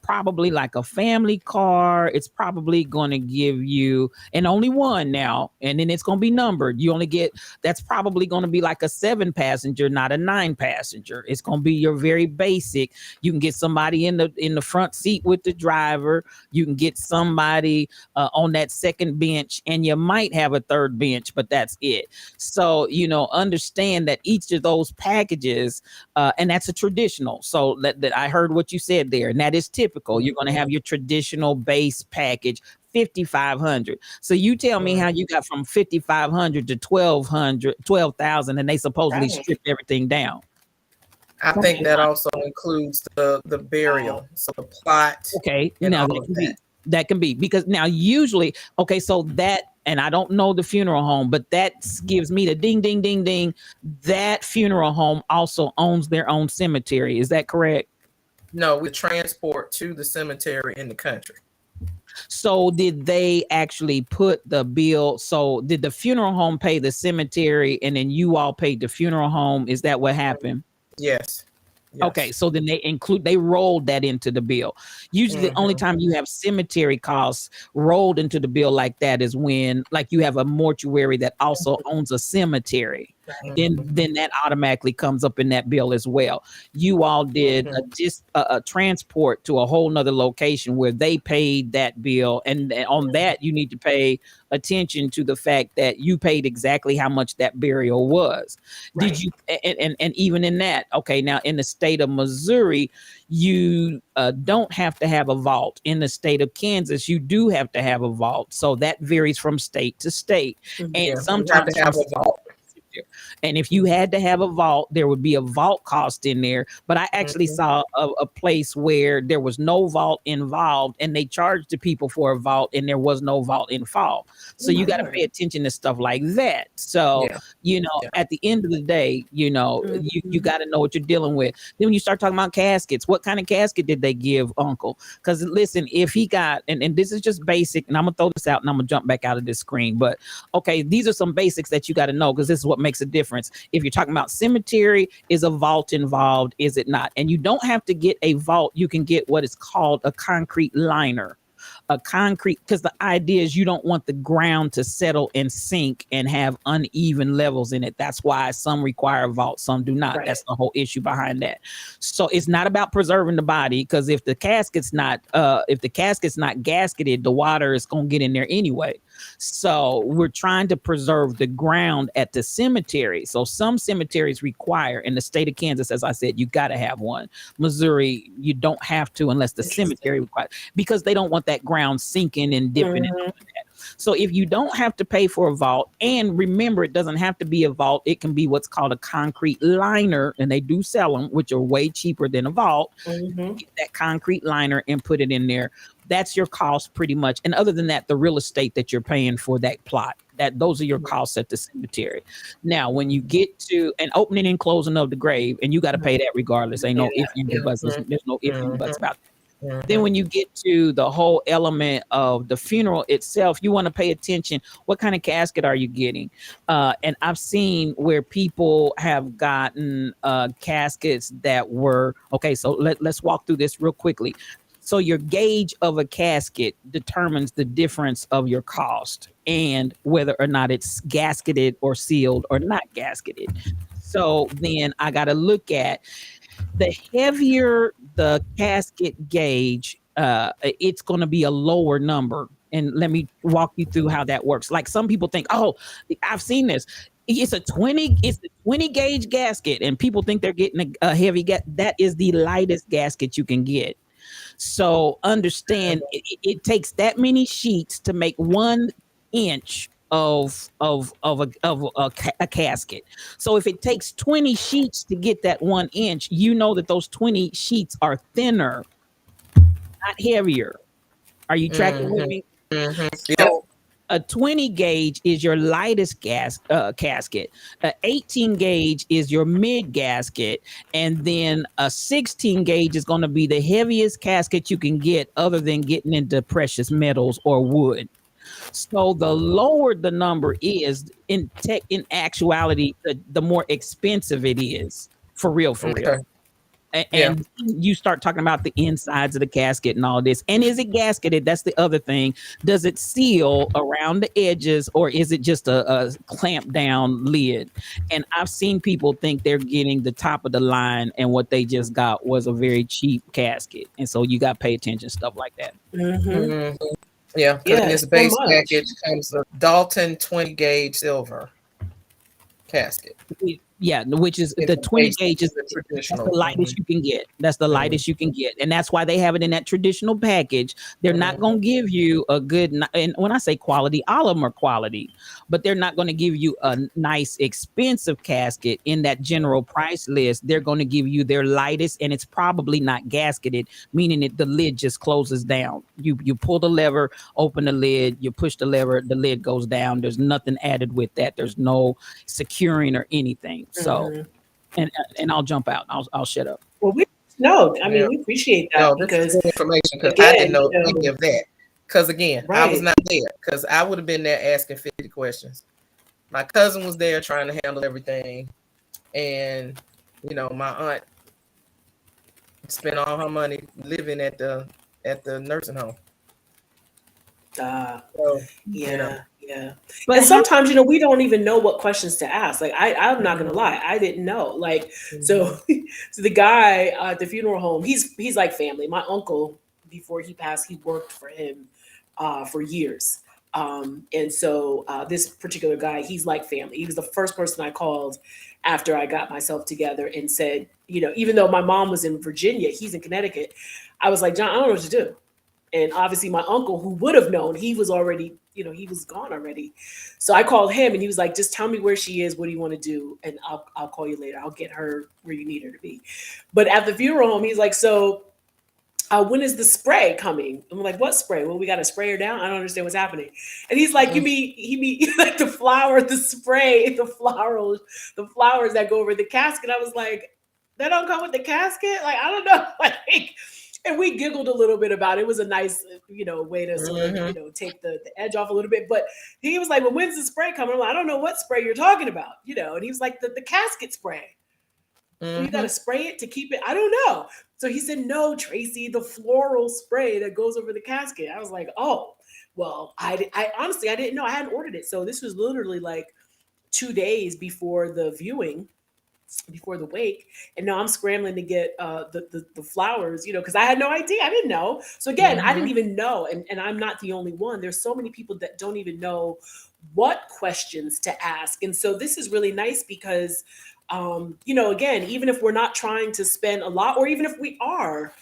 probably like a family car. It's probably going to give you, and only one now, and then it's going to be numbered. You only get, that's probably going to be like a 7-passenger, not a 9-passenger. It's going to be your very basic. You can get somebody in the front seat with the driver. You can get somebody on that second bench, and you might have a third bench, but that's it. So, understand that each of those packages, and that's a traditional. So that I heard what you said there, and that is typical. You're going to have your traditional base package, 5,500. So you tell me how you got from 5,500 to 12,000, and they supposedly stripped everything down. I think that also includes the burial, so the plot. Okay, now that can be because now usually, so that, and I don't know the funeral home, but that gives me the ding, ding, ding, ding. That funeral home also owns their own cemetery. Is that correct? No, we transport to the cemetery in the country. So did they actually put the bill? So did the funeral home pay the cemetery and then you all paid the funeral home? Is that what happened? Yes. Yes. Okay, so then they rolled that into the bill. Usually the only time you have cemetery costs rolled into the bill like that is when like you have a mortuary that also owns a cemetery. Then that automatically comes up in that bill as well. You all did a transport to a whole nother location where they paid that bill, and on that you need to pay attention to the fact that you paid exactly how much that burial was. Right. Did you and even in that, now in the state of Missouri, you don't have to have a vault. In the state of Kansas, you do have to have a vault. So that varies from state to state. And sometimes you have to have a vault. And if you had to have a vault, there would be a vault cost in there. But I actually saw a place where there was no vault involved and they charged the people for a vault and there was no vault involved. So you got to pay attention to stuff like that. So, at the end of the day, you got to know what you're dealing with. Then when you start talking about caskets, what kind of casket did they give Uncle? Because listen, if he got, and this is just basic, and I'm going to throw this out and I'm going to jump back out of this screen. But these are some basics that you got to know because this is what makes a difference. If you're talking about cemetery, is a vault involved? Is it not? And you don't have to get a vault. You can get what is called a concrete liner. A concrete, because the idea is you don't want the ground to settle and sink and have uneven levels in it. That's why some require a vault, some do not. Right. That's the whole issue behind that. So it's not about preserving the body, because if the casket's not gasketed, the water is gonna get in there anyway. So we're trying to preserve the ground at the cemetery. So some cemeteries require, in the state of Kansas, as I said, you got to have one. Missouri, you don't have to unless the cemetery requires, because they don't want that ground sinking and dipping and all of that. So if you don't have to pay for a vault, and remember, it doesn't have to be a vault. It can be what's called a concrete liner, and they do sell them, which are way cheaper than a vault. Get that concrete liner and put it in there. That's your cost pretty much. And other than that, the real estate that you're paying for that plot, those are your costs at the cemetery. Now, when you get to an opening and closing of the grave, and you got to pay that regardless. Ain't no if and buts. There's no if and buts about that. Then when you get to the whole element of the funeral itself, you want to pay attention. What kind of casket are you getting? And I've seen where people have gotten caskets that were, okay, so let's walk through this real quickly. So your gauge of a casket determines the difference of your cost and whether or not it's gasketed or sealed or not gasketed. So then I got to look at the heavier the casket gauge, it's going to be a lower number. And let me walk you through how that works. Like some people think, oh, I've seen this. It's a 20 gauge gasket, and people think they're getting a heavy that is the lightest gasket you can get. So understand, it takes that many sheets to make 1 inch of a casket. So if it takes 20 sheets to get that 1 inch, you know that those 20 sheets are thinner, not heavier. Are you tracking with me? So a 20 gauge is your lightest casket. A 18 gauge is your mid gasket. And then a 16 gauge is going to be the heaviest casket you can get, other than getting into precious metals or wood. So the lower the number is, in actuality, the more expensive it is. For real. And you start talking about the insides of the casket and all this. And is it gasketed? That's the other thing. Does it seal around the edges, or is it just a clamp down lid? And I've seen people think they're getting the top of the line, and what they just got was a very cheap casket. And so you got to pay attention, stuff like that. Yeah, because in this base package comes a Dalton 20 gauge silver casket. Yeah, which is the 20 gauge is the traditional. That's the lightest you can get. That's the lightest you can get. And that's why they have it in that traditional package. They're not going to give you a good, and when I say quality, all of them are quality, but they're not going to give you a nice, expensive casket in that general price list. They're going to give you their lightest, and it's probably not gasketed, meaning that the lid just closes down. You pull the lever, open the lid, you push the lever, the lid goes down. There's nothing added with that. There's no securing or anything. So, and I'll jump out. I'll shut up. Well, we appreciate that. No, this is information, because I didn't know any of that. Because again, I was not there, because I would have been there asking 50 questions. My cousin was there trying to handle everything, and my aunt spent all her money living at the nursing home. Yeah. But sometimes, we don't even know what questions to ask. Like I'm not gonna lie, I didn't know. Like so the guy at the funeral home, he's like family. My uncle, before he passed, he worked for him for years. And so this particular guy, he's like family. He was the first person I called after I got myself together and said, even though my mom was in Virginia, he's in Connecticut. I was like, John, I don't know what to do. And obviously my uncle, who would have known, he was already, he was gone already. So I called him and he was like, just tell me where she is. What do you want to do? And I'll call you later. I'll get her where you need her to be. But at the funeral home, he's like, so when is the spray coming? And we're like, what spray? Well, we got to spray her down. I don't understand what's happening. And he's like, he mean like the flower, the spray, the flowers that go over the casket. I was like, that don't come with the casket? Like, I don't know. Like, And we giggled a little bit about it. It was a nice, way to sort of, Mm-hmm. take the edge off a little bit. But he was like, "Well, when's the spray coming?" I'm like, "I don't know what spray you're talking about, And he was like, "The casket spray. Well, you got Mm-hmm. to spray it to keep it." I don't know. So he said, "No, Tracy, the floral spray that goes over the casket." I was like, "Oh, well, I honestly I didn't know. I hadn't ordered it. So this was literally like 2 days before the viewing, before the wake, and now I'm scrambling to get the flowers, because I had no idea. I didn't know. So again, I didn't Mm-hmm. even know, and I'm not the only one. There's so many people that don't even know what questions to ask, and so this is really nice because, again, even if we're not trying to spend a lot, or even if we are,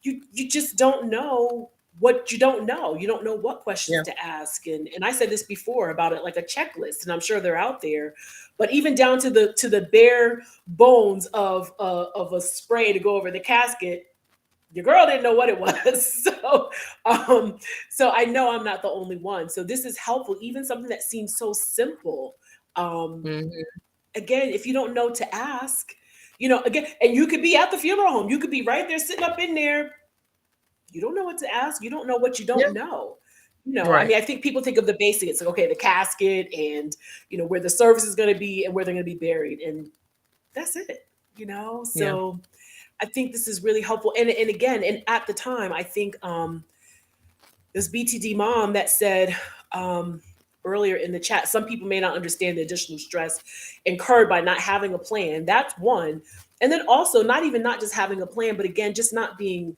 you just don't know what you don't know. You don't know what questions Yeah. to ask. And I said this before about it, like a checklist, and I'm sure they're out there. But even down to the bare bones of a spray to go over the casket, your girl didn't know what it was. Um, so I know I'm not the only one. So this is helpful, even something that seems so simple. Um, Mm-hmm. Again, if you don't know to ask, again, and you could be at the funeral home, you could be right there sitting up in there, you don't know what to ask. You don't know what you Yeah. don't know. I Right. mean, I think people think of the basics. It's like, okay, the casket and, where the service is going to be and where they're going to be buried. And that's it, Yeah. So I think this is really helpful. And again, and at the time, I think this BTD mom that said earlier in the chat, some people may not understand the additional stress incurred by not having a plan. That's one. And then also not just having a plan, but again, just not being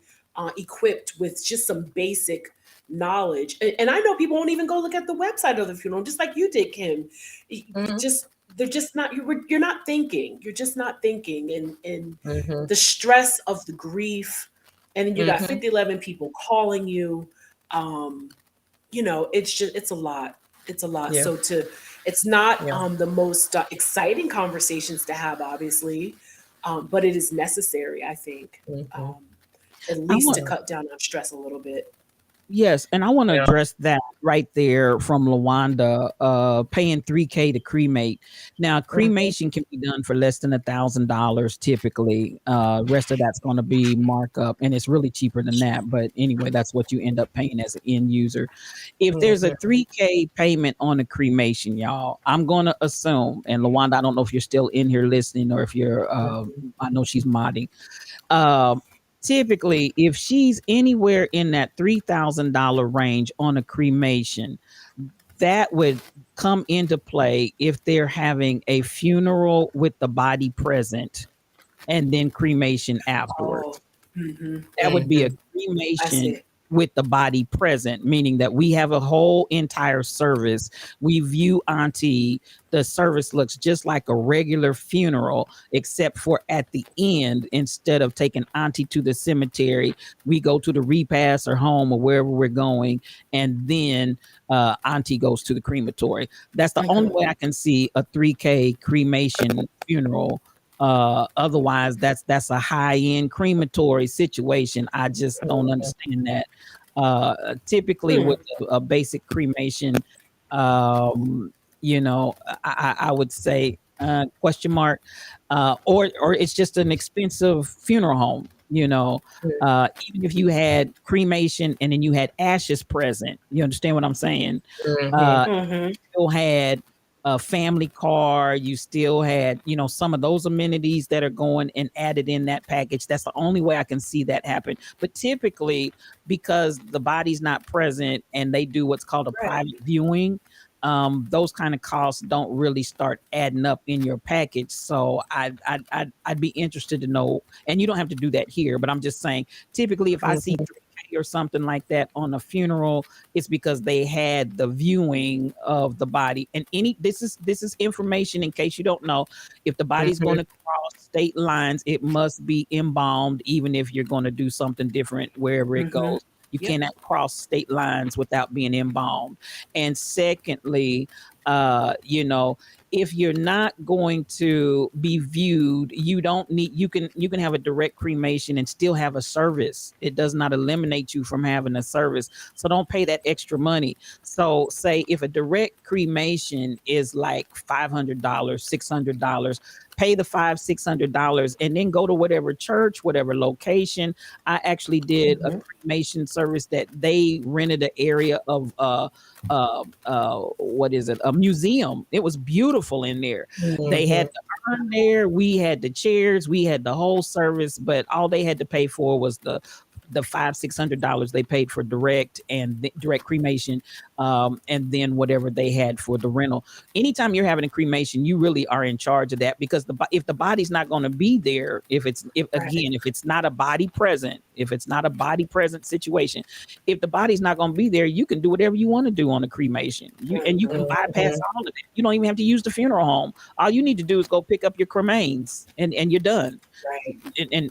equipped with just some basic knowledge. And I know people won't even go look at the website of the funeral, just like you did, Kim. Mm-hmm. Just they're just not you're not thinking. You're just not thinking, and Mm-hmm. the stress of the grief, and then you got Mm-hmm. 50, 11 people calling you. Um, it's a lot. It's a lot. Yeah. It's not Yeah. the most exciting conversations to have, obviously, but it is necessary, I think, Mm-hmm. um, at I least want to Yeah. cut down on stress a little bit. Yes, and I want to Yeah. address that right there from Lawanda, paying $3K to cremate. Now, Mm-hmm. cremation can be done for less than $1,000 typically. Rest of that's going to be markup, and it's really cheaper than that. But anyway, that's what you end up paying as an end user. If there's a Mm-hmm. 3K payment on a cremation, y'all, I'm going to assume, and Lawanda, I don't know if you're still in here listening or if you're, I know she's modding. Um, Typically, if she's anywhere in that $3,000 range on a cremation, that would come into play if they're having a funeral with the body present and then cremation Oh, afterwards. hmm, That would be a Mm-hmm. I cremation see. with the body present, meaning that we have a whole entire service. We view Auntie, the service looks just like a regular funeral, except for at the end, instead of taking Auntie to the cemetery, we go to the repast or home or wherever we're going, and then Auntie goes to the crematory. That's the only Okay. way I can see a 3K cremation funeral. Otherwise, that's a high-end crematory situation. I just don't understand that. Typically Hmm. with a basic cremation, um, I would say question mark, or it's just an expensive funeral home. Even if you had cremation and then you had ashes present, you understand what I'm saying? Mm-hmm. Uh, Hmm. Still had a family car, you still had, some of those amenities that are going and added in that package. That's the only way I can see that happen. But typically, because the body's not present and they do what's called a Right. private viewing, those kind of costs don't really start adding up in your package. So I'd be interested to know, and you don't have to do that here, but I'm just saying, typically if I see Mm-hmm. 3K or something like that on a funeral, it's because they had the viewing of the body. And this is information in case you don't know. If the body's Mm-hmm. going to cross state lines, it must be embalmed, even if you're going to do something different wherever it Hmm. goes. You Yep. cannot cross state lines without being embalmed. And secondly, You know, if you're not going to be viewed, you don't need, you can have a direct cremation and still have a service. It does not eliminate you from having a service. So don't pay that extra money. So say if a direct cremation is like $500, $600, pay the $500-$600 and then go to whatever church, whatever location. I actually did a cremation service that they rented an area of what is it, a museum. It was beautiful in there. They had the urn there, we had the chairs, we had the whole service, but all they had to pay for was the $500-$600 they paid for direct and direct cremation, and then whatever they had for the rental. Anytime you're having a cremation, you really are in charge of that, because if the body's not going to be there, if it's not a body present, if it's not a body present situation, if the body's not going to be there, you can do whatever you want to do on a cremation. And you can bypass all of it. You don't even have to use the funeral home. All you need to do is go pick up your cremains and you're done. Right.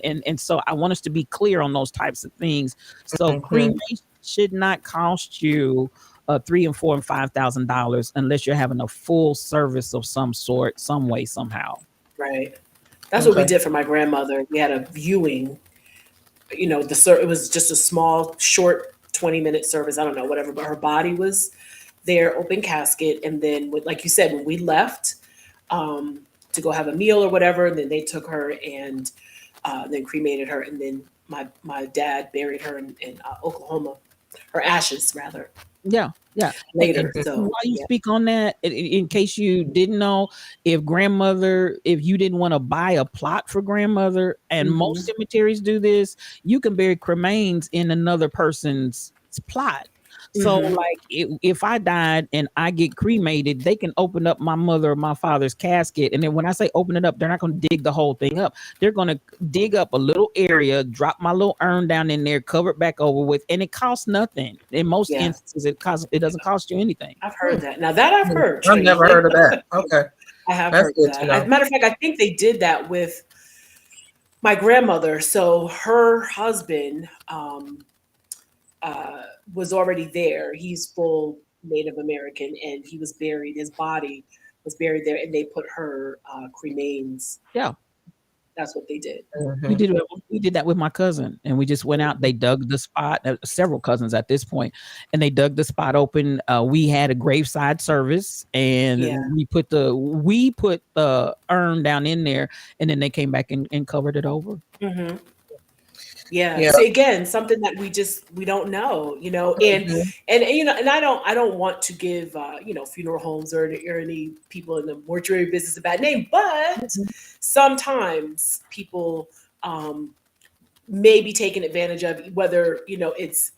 And so I want us to be clear on those types of things. So cremation should not cost you $3,000 and $4,000 and $5,000 unless you're having a full service of some sort, some way, somehow. Right. That's what we did for my grandmother. We had a viewing. You know, it was just a small, short 20-minute service. I don't know, whatever. But her body was there, open casket, and then, like you said, when we left to go have a meal or whatever, and then they took her and then cremated her, and then my dad buried her in Oklahoma, her ashes rather. Yeah. Later. So while you speak on that, in case you didn't know, if you didn't want to buy a plot for grandmother, and most cemeteries do this, you can bury cremains in another person's plot. So like if I died and I get cremated, they can open up my mother or my father's casket. And then when I say open it up, they're not going to dig the whole thing up. They're going to dig up a little area, drop my little urn down in there, cover it back over with, and it costs nothing. In most instances, it doesn't cost you anything. I've heard that. Now that I've heard. I've never heard of that. Okay. I have heard that. As a matter of fact, I think they did that with my grandmother. So her husband was already there. He's full Native American, and he was buried. His body was buried there, and they put her cremains. Yeah, that's what they did. We did that with my cousin, and we just went out. They dug the spot. Several cousins at this point, and they dug the spot open. We had a graveside service, and we put the urn down in there, and then they came back and covered it over. Yeah. So again, something that we don't know, you know, and you know, and I don't want to give you know, funeral homes or any people in the mortuary business a bad name, but sometimes people may be taken advantage of, whether, you know, it's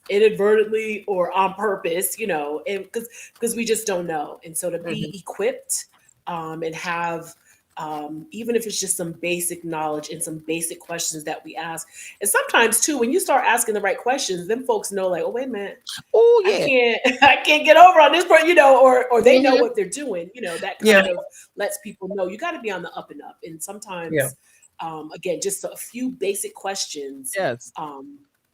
inadvertently or on purpose, you know, and because we just don't know. And so to be equipped and have even if it's just some basic knowledge and some basic questions that we ask. And sometimes too, when you start asking the right questions, then folks know, like, oh, wait a minute. Oh, yeah. I can't get over on this part, you know, or they know what they're doing. You know, that kind of lets people know you got to be on the up and up. And sometimes, again, just a few basic questions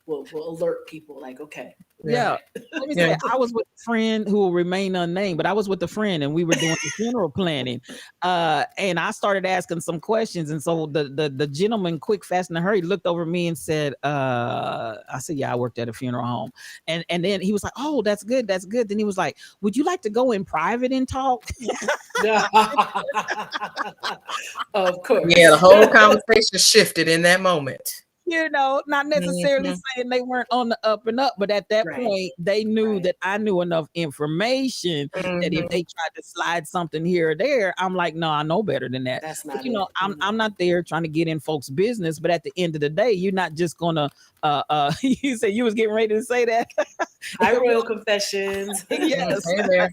will alert people, like, okay. Let me say, I was with a friend who will remain unnamed, but I was with a friend and we were doing the funeral planning. And I started asking some questions. And so the gentleman, quick, fast, and a hurry, looked over me and said, I said, yeah, I worked at a funeral home. And then he was like, oh, that's good. That's good. Then he was like, would you like to go in private and talk? Of course. Yeah, the whole conversation shifted in that moment. You know, not necessarily saying they weren't on the up and up, but at that point, they knew that I knew enough information that if they tried to slide something here or there, I'm like, no, I know better than that. That's not but, you know, I'm not there trying to get in folks' business, but at the end of the day, you're not just gonna you said you was getting ready to say that. Hi, Royal Confessions. Yes. Hey there.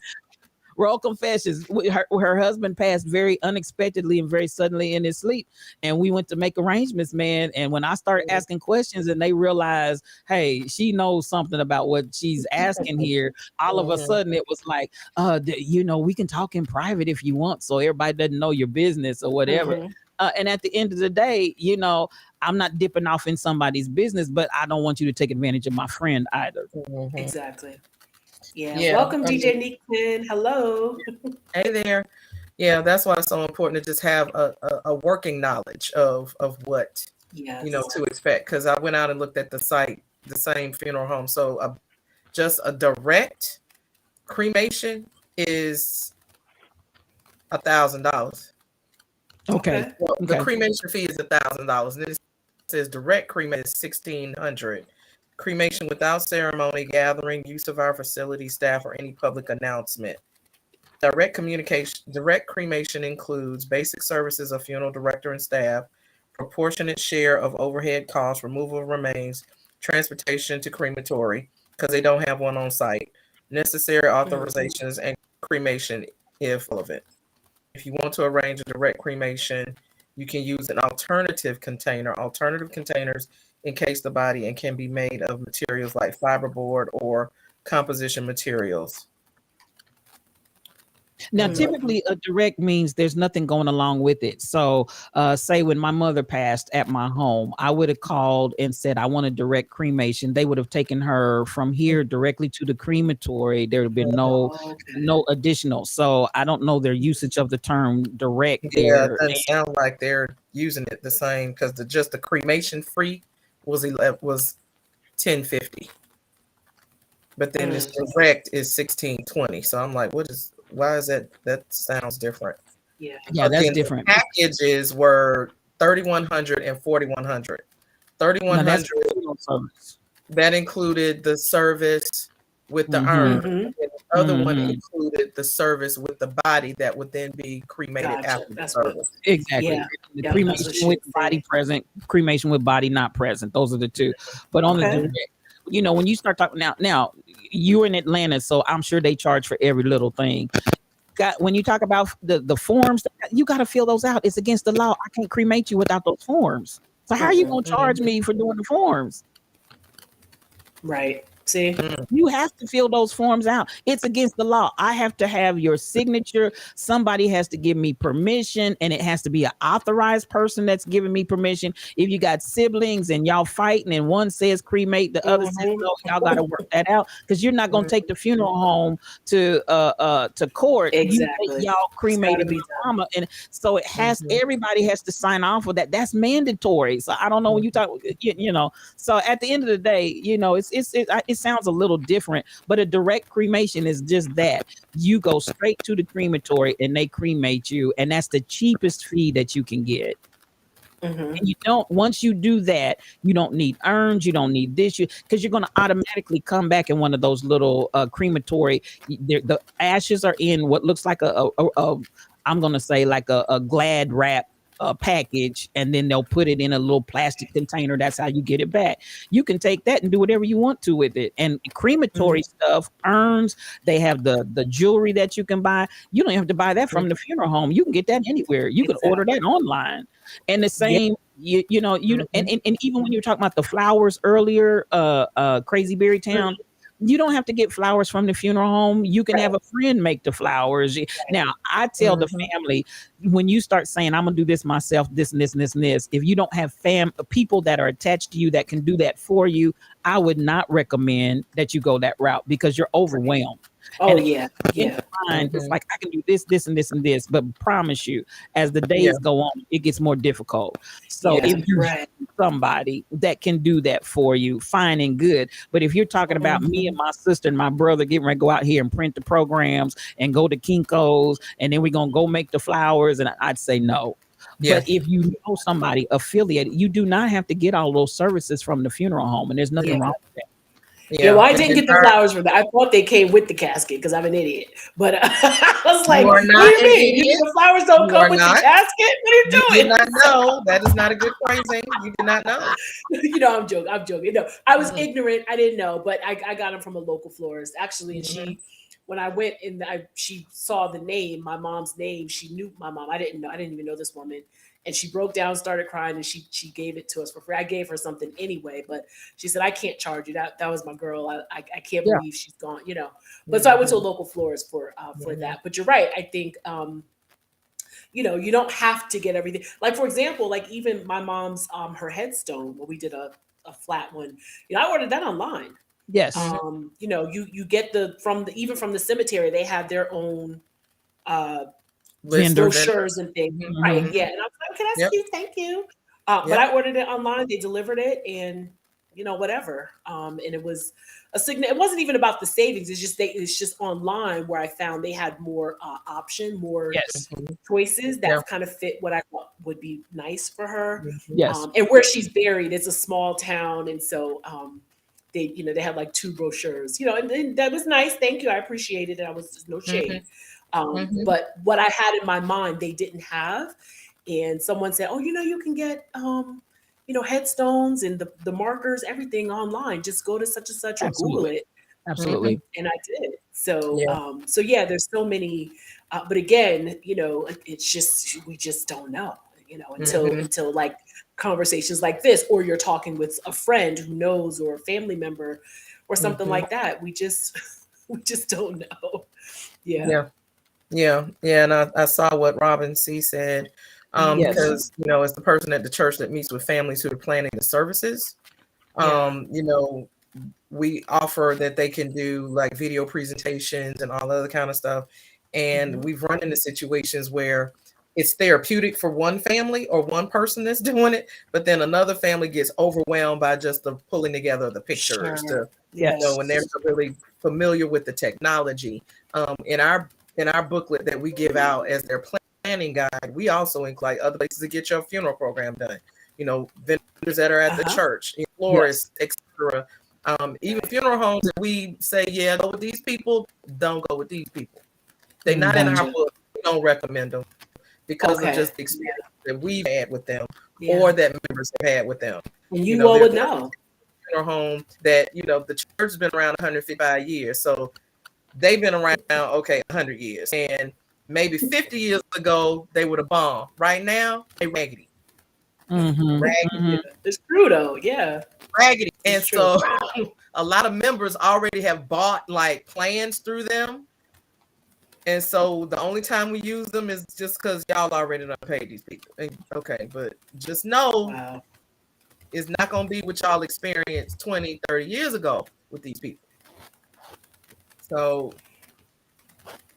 Royal Confessions. Her husband passed very unexpectedly and very suddenly in his sleep. And we went to make arrangements, man. And when I started asking questions and they realized, hey, she knows something about what she's asking here, all of a sudden it was like, you know, we can talk in private if you want, so everybody doesn't know your business or whatever. And at the end of the day, you know, I'm not dipping off in somebody's business, but I don't want you to take advantage of my friend either. Exactly. Yeah. Yeah. Welcome, DJ Neekman. Hello. Hey there. Yeah, that's why it's so important to just have a working knowledge of what Yes. to expect. Because I went out and looked at the site, the same funeral home. So just a direct cremation is $1,000. Okay. Well, the Okay. cremation fee is $1,000. And then it says direct cremation is $1,600. Cremation without ceremony, gathering, use of our facility, staff, or any public announcement. Direct cremation includes basic services of funeral director and staff, proportionate share of overhead costs, removal of remains, transportation to crematory, because they don't have one on site, necessary authorizations, and cremation if relevant. If you want to arrange a direct cremation, you can use an alternative container. Alternative containers encase the body and can be made of materials like fiberboard or composition materials. Now, typically, a direct means there's nothing going along with it. So, say when my mother passed at my home, I would have called and said, I want a direct cremation. They would have taken her from here directly to the crematory. There would have been no additional. So, I don't know their usage of the term direct Yeah, it there. doesn't sound like they're using it the same because just the cremation free was $10.50, but then this direct is $16.20. So I'm like, why is that? That sounds different. Yeah. Yeah, that's Then the different. packages were $3,100 and $4,100. Now, that's $3,100 funeral service. that included the service with the urn. And the other one included the service with the body that would then be cremated after the service. Exactly. Yeah. The Yeah, cremation that's what with she body said. present, cremation with body not present. Those are the two. But on the Okay. direct, when you start talking now you're in Atlanta, so I'm sure they charge for every little thing. When you talk about the forms, you got to fill those out. It's against the law. I can't cremate you without those forms. So how are you going to charge me for doing the forms? Right. See? You have to fill those forms out. It's against the law. I have to have your signature. Somebody has to give me permission, and it has to be an authorized person that's giving me permission. If you got siblings and y'all fighting and one says cremate, the other says no, y'all got to work that out, because you're not going to take the funeral home to court. Exactly. You take y'all cremated mama, and so it has everybody has to sign off with that. That's mandatory. So I don't know when you talk, So at the end of the day, it sounds a little different, but a direct cremation is just that. You go straight to the crematory and they cremate you, and that's the cheapest fee that you can get. And once you do that, you don't need urns, you don't need this, because you're going to automatically come back in one of those little crematory. The ashes are in what looks like I'm going to say like a Glad wrap package, and then they'll put it in a little plastic container. That's how you get it back. You can take that and do whatever you want to with it. And crematory stuff, urns, they have the jewelry that you can buy. You don't have to buy that from the funeral home. You can get that anywhere. You can order that online. And the same, and even when you were talking about the flowers earlier, Crazy Berry Town, you don't have to get flowers from the funeral home. You can have a friend make the flowers. Now, I tell the family, when you start saying, I'm going to do this myself, this and this and this and this, if you don't have people that are attached to you that can do that for you, I would not recommend that you go that route, because you're overwhelmed. Oh, and yeah. It's like, I can do this, this, and this, and this, but promise you, as the days go on, it gets more difficult. So if you have somebody that can do that for you, fine and good. But if you're talking about me and my sister and my brother getting ready to go out here and print the programs and go to Kinko's, and then we're going to go make the flowers, and I'd say no. Yeah. But if you know somebody affiliated, you do not have to get all those services from the funeral home, and there's nothing wrong with that. Yeah, well, I didn't get the flowers for that. I thought they came with the casket because I'm an idiot. But I was like, what do you mean? The flowers don't come with the casket? What are you doing? You did not know. That is not a good phrasing. You did not know. I'm joking. No, I was ignorant. I didn't know, but I got them from a local florist, actually. And when I went and she saw the name, my mom's name, she knew my mom. I didn't even know this woman. And she broke down, started crying, and she gave it to us for free. I gave her something anyway, but she said, I can't charge you. That was my girl. I can't believe she's gone, But so I went to a local florist for that. But you're right. I think, you don't have to get everything. Like, for example, like even my mom's, her headstone, when we did a flat one, I ordered that online. Yes. You know, you get even from the cemetery, they have their own List of Vendors. brochures and things. Mhm. Right. Mhm. Yeah. And I was like, okay, that's Yep. cute. Thank you. But Yep. I ordered it online. They delivered it, and you know, whatever. And it was a sign. It wasn't even about the savings. It's just online where I found they had more more Yes. Mhm. choices Yeah. that kind of fit what I thought would be nice for her. Mhm. Yes. And where she's buried, it's a small town, and so they had like two brochures, and that was nice. Thank you, I appreciated it. I was just no Mhm. shade. Mhm. But what I had in my mind, they didn't have, and someone said, "Oh, you can get headstones and the markers, everything online. Just go to such and such or Google Absolutely. it." Absolutely. And I did. So, Yeah. so yeah, there's so many, but again, it's just we just don't know, Mhm. until like conversations like this, or you're talking with a friend who knows, or a family member, or something Mhm. like that. We just we just don't know. Yeah. Yeah. Yeah. Yeah. And I saw what Robin C said. Yes. Mhm. Because, as the person at the church that meets with families who are planning the services, Yeah. you know, we offer that they can do like video presentations and all other kind of stuff. And Mhm. we've run into situations where it's therapeutic for one family or one person that's doing it, but then another family gets overwhelmed by just the pulling together of the pictures Sure. to, Yeah. when they're not really familiar with the technology. In our booklet that we give out as their planning guide, we also include other places to get your funeral program done. Vendors that are at the Uh-huh. church, Yes. florists, etc. Even Right. funeral homes that we say, yeah, go with these people, don't go with these people. They're not in Mhm. our Gotcha. book. We don't recommend them because of Okay. just the Yeah. experience that we've had with them Yeah. or that members have had with them. And you all There's would one know. funeral home that, the church has been around 155 years. So they've been around, okay, 100 years. And maybe 50 years ago, they would have bombed. Right now, they raggedy. Mhm. Yeah. Mhm. It's true though. Yeah. Raggedy. It's And true. so a lot of members already have bought like plans through them. And so the only time we use them is just because y'all already done paid these people. Okay, but just know Wow. it's not going to be what y'all experienced 20, 30 years ago with these people. So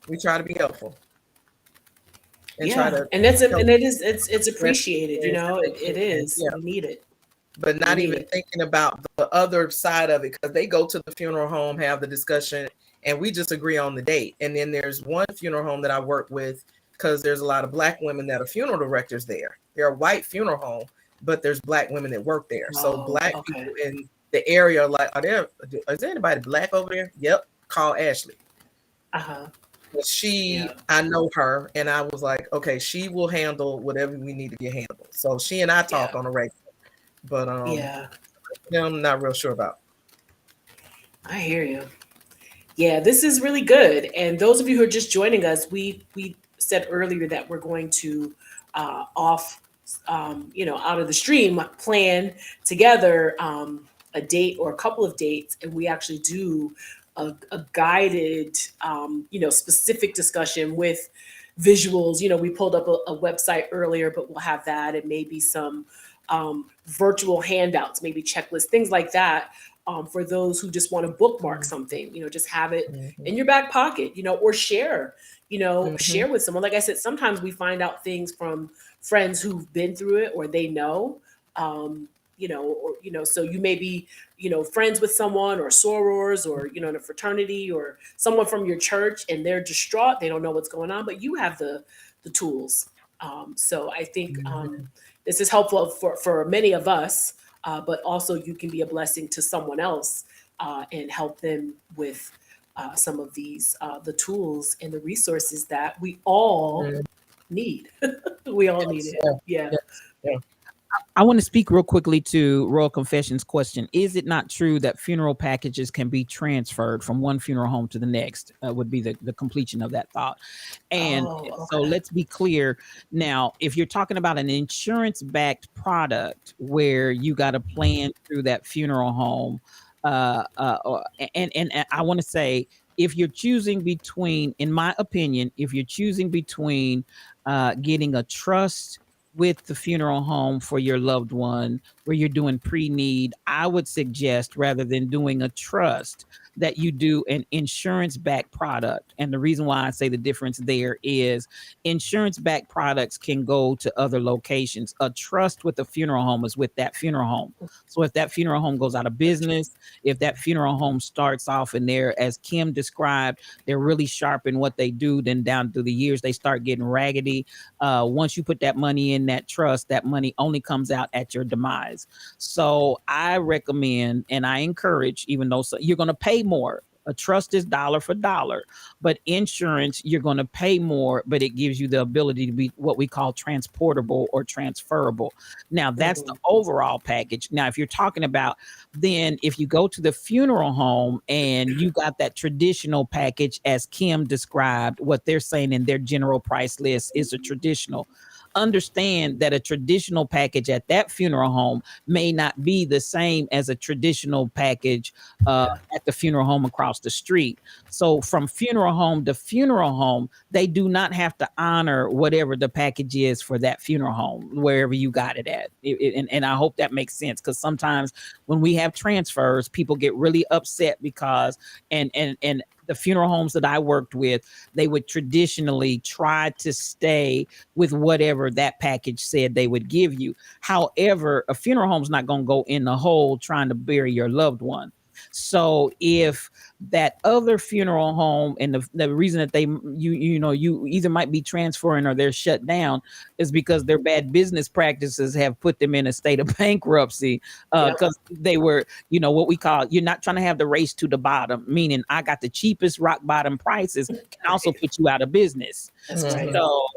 we try to be helpful and try Yeah. to And that's it. help And it's them appreciated, experience that they it can. is. Yeah. We need it. But We not need even it. thinking about the other side of it, because they go to the funeral home, have the discussion, and we just agree on the date. And then there's one funeral home that I work with, because there's a lot of Black women that are funeral directors there. They're a white funeral home, but there's Black women that work there. So Oh, Black okay. people in the area are like, is there anybody Black over there? Yep, call Ashley. Uh-huh. But Yeah. I know her, and I was like, okay, she will handle whatever we need to get handled. So she and I talk Yeah. on a regular, but Yeah. I'm not real sure about. I hear you. Yeah, this is really good. And those of you who are just joining us, we said earlier that we're going to off out of the stream plan together a date or a couple of dates, and we actually do a guided specific discussion with visuals. We pulled up a website earlier, but we'll have that, and maybe some virtual handouts, maybe checklists, things like that, for those who just want to bookmark something. Just have it Mhm. in your back pocket, or share, Mhm. share with someone. Like I said, sometimes we find out things from friends who've been through it, or they know, so you may be, friends with someone, or sorors, or, in a fraternity, or someone from your church, and they're distraught. They don't know what's going on, but you have the tools. So I think Mhm. this is helpful for many of us, but also you can be a blessing to someone else, and help them with some of these the tools and the resources that we all Mhm. need. We all need Yes. it. Yeah. Yeah. Yes. Yeah. I want to speak real quickly to Royal Confession's question. Is it not true that funeral packages can be transferred from one funeral home to the next? Would be the completion of that thought. And Oh, so okay. let's be clear. Now, if you're talking about an insurance-backed product where you got a plan through that funeral home, and I want to say, if you're choosing between, in my opinion, if you're choosing between getting a trust with the funeral home for your loved one, where you're doing pre-need, I would suggest, rather than doing a trust, that you do an insurance-backed product. And the reason why I say the difference there is insurance-backed products can go to other locations. A trust with a funeral home is with that funeral home. So if that funeral home goes out of business, if that funeral home starts off and they're, as Kim described, they're really sharp in what they do, then down through the years they start getting raggedy. Once you put that money in that trust, that money only comes out at your demise. So I recommend and I encourage, even though you're going to pay more. A trust is dollar for dollar, but insurance, you're going to pay more, but it gives you the ability to be what we call transportable or transferable. Now, that's the overall package. Now, if you're talking about then if you go to the funeral home and you got that traditional package, as Kim described, what they're saying in their general price list is a traditional. Understand that a traditional package at that funeral home may not be the same as a traditional package at the funeral home across the street. So from funeral home to funeral home, they do not have to honor whatever the package is for that funeral home, wherever you got it at. And I hope that makes sense, because sometimes when we have transfers, people get really upset because and the funeral homes that I worked with, they would traditionally try to stay with whatever that package said they would give you. However, a funeral home's not going to go in the hole trying to bury your loved one. So if that other funeral home, and the reason that you either might be transferring or they're shut down is because their bad business practices have put them in a state of bankruptcy, because they were, what we call, you're not trying to have the race to the bottom, meaning I got the cheapest rock bottom prices, can also put you out of business. That's right. So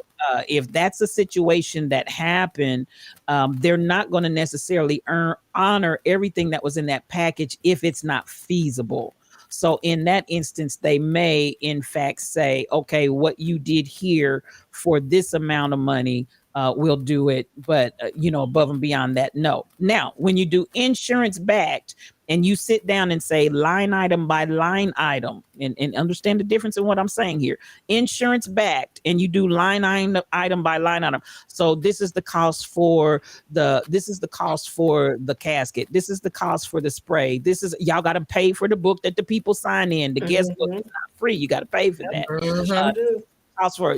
if that's a situation that happened, they're not going to necessarily honor everything that was in that package if it's not feasible. So in that instance, they may in fact say, okay, what you did here for this amount of money, we'll do it. But, above and beyond that, no. Now, when you do insurance backed and you sit down and say line item by line item, and understand the difference in what I'm saying here, insurance backed, and you do line item by line item. So this is the cost for the casket. This is the cost for the spray. This is, y'all got to pay for the book that the people sign in. The guest book is not free. You got to pay for that. Cost for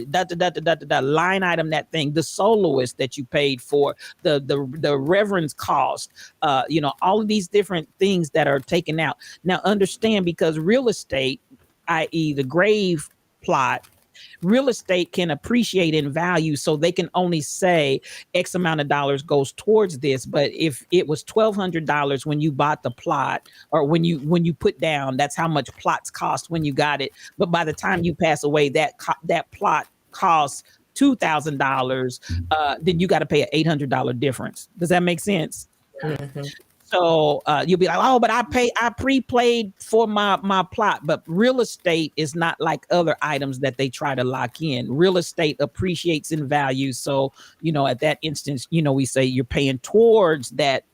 line item, that thing, the soloist that you paid for, the reverend's cost, all of these different things that are taken out. Now understand, because real estate, i.e. the grave plot, real estate can appreciate in value, so they can only say X amount of dollars goes towards this. But if it was $1,200 when you bought the plot, or when you put down, that's how much plots cost when you got it. But by the time you pass away, that plot costs $2,000. Then you got to pay an $800 difference. Does that make sense? Mm-hmm. So you'll be like, oh, but I pre-played for my plot. But real estate is not like other items that they try to lock in. Real estate appreciates in value. So, at that instance, we say you're paying towards that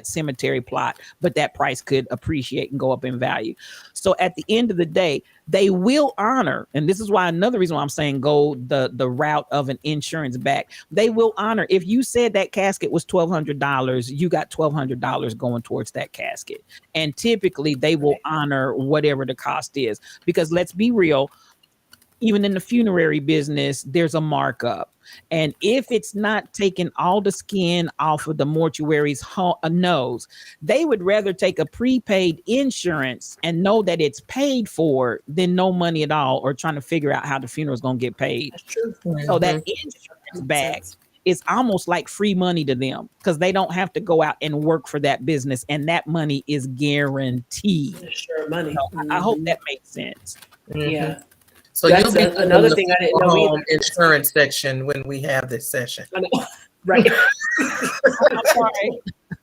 cemetery plot, but that price could appreciate and go up in value. So at the end of the day, they will honor, and this is why another reason why I'm saying go the route of an insurance back. They will honor. If you said that casket was $1,200, you got $1,200 going towards that casket. And typically they will honor whatever the cost is, because let's be real, even in the funerary business, there's a markup. And if it's not taking all the skin off of the mortuary's nose, they would rather take a prepaid insurance and know that it's paid for than no money at all, or trying to figure out how the funeral is going to get paid. That's true. So that insurance bag is almost like free money to them, because they don't have to go out and work for that business, and that money is guaranteed. Sure, money. So I hope that makes sense. Mm-hmm. Yeah. So That's you'll be another thing I didn't know either. Insurance section when we have this session. I know. Right. I'm sorry.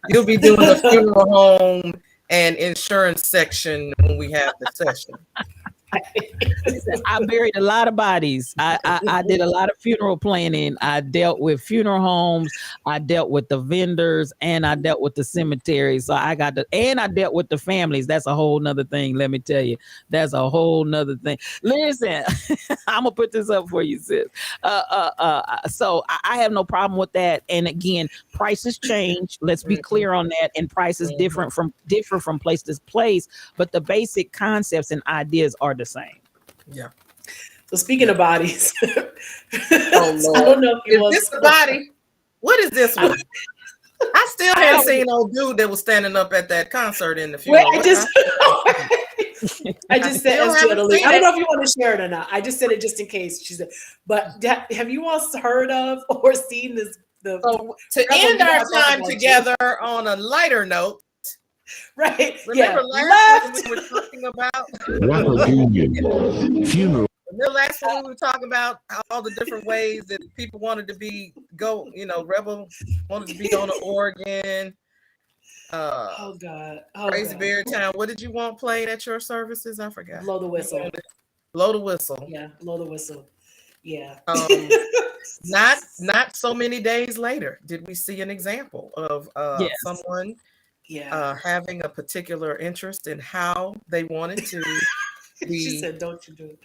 You'll be doing the funeral home and insurance section when we have the session. Listen, I buried a lot of bodies. I did a lot of funeral planning. I dealt with funeral homes. I dealt with the vendors, and I dealt with the cemeteries. So and I dealt with the families. That's a whole nother thing. Let me tell you, that's a whole nother thing. Listen, I'm gonna put this up for you, sis. So I have no problem with that. And again, prices change. Let's be clear on that. And prices differ from place to place, but the basic concepts and ideas are the same. Yeah. So speaking of bodies, Oh Lord. I don't know if you Is this the body? What is this one? I still haven't seen old dude that was standing up at that concert in the funeral. Wait, I just said STL to Lee. I don't know if you want to share it or not. I just said it just in case. She said, but have you all heard of or seen this? So to end our time together on a lighter note, right? Remember last week we were talking about Rapper Union funeral. The last one we were talking about all the different ways that people wanted to Rebel wanted to be on the organ. Oh God. Crazy Bear Town. What did you want played at your services? I forgot. Blow the whistle. Blow the whistle. Yeah, blow the whistle. Yeah. Not so many days later did we see an example of someone having a particular interest in how they wanted to be. She said, "Don't you do it."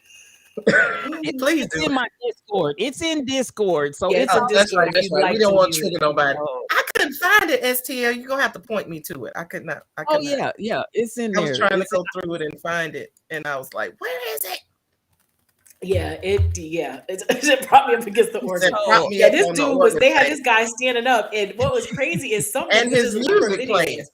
Please It's in my Discord. It's in Discord. So yeah, it's in Discord. That's right. We don't want to trigger nobody. I couldn't find it, STL. You're gonna have to point me to it. I could not. Yeah. It's in there. I was trying to go through it and find it, and I was like, "Where is it?" Yeah, it brought me up against the organ. This dude they had this guy standing up, and what was crazy is and his music playing.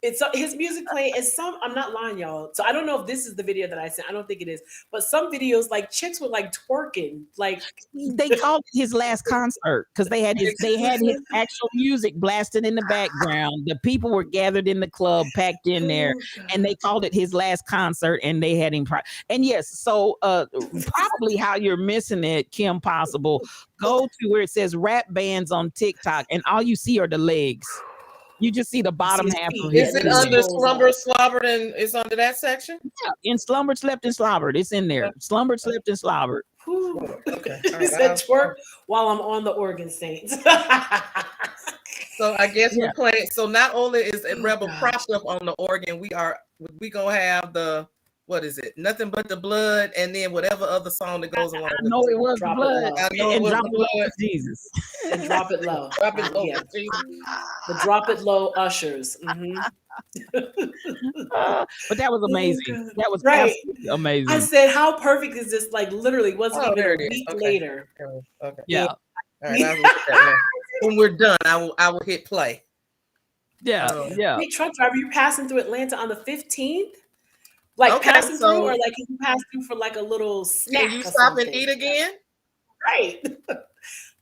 It's his music playing and I'm not lying, y'all. So I don't know if this is the video that I sent. I don't think it is, but some videos like chicks were like twerking, like they called it his last concert because they had his actual music blasting in the background. The people were gathered in the club, packed in there, and they called it his last concert, and they had him. And yes, so probably how you're missing it, Kim Possible. Go to where it says rap bands on TikTok, and all you see are the legs. You just see the bottom half of it. Is it under Slumber, Slobbered, and it's under that section? Yeah, in Slumbered, Slept, and Slobbered. It's in there. Slumbered, Slept, and Slobbered. Okay. He said twerk while I'm on the organ, Saints. So I guess we're playing. So not only is Rebel propped up on the organ, we gonna have the what is it? Nothing But the Blood, and then whatever other song that goes along. I know it was the blood. I know it was the blood. Jesus. And Drop It Low. Drop It Low. Yeah. The Drop It Low ushers. Mm-hmm. But that was amazing. That was absolutely amazing. I said, how perfect is this? Like literally, wasn't even a week later. Okay. Yeah. All right. When we're done, I will hit play. Yeah. Hey, truck driver, you passing through Atlanta on the 15th? Like passing through, or like you pass through for like a little snack? Can you stop and eat again? Right.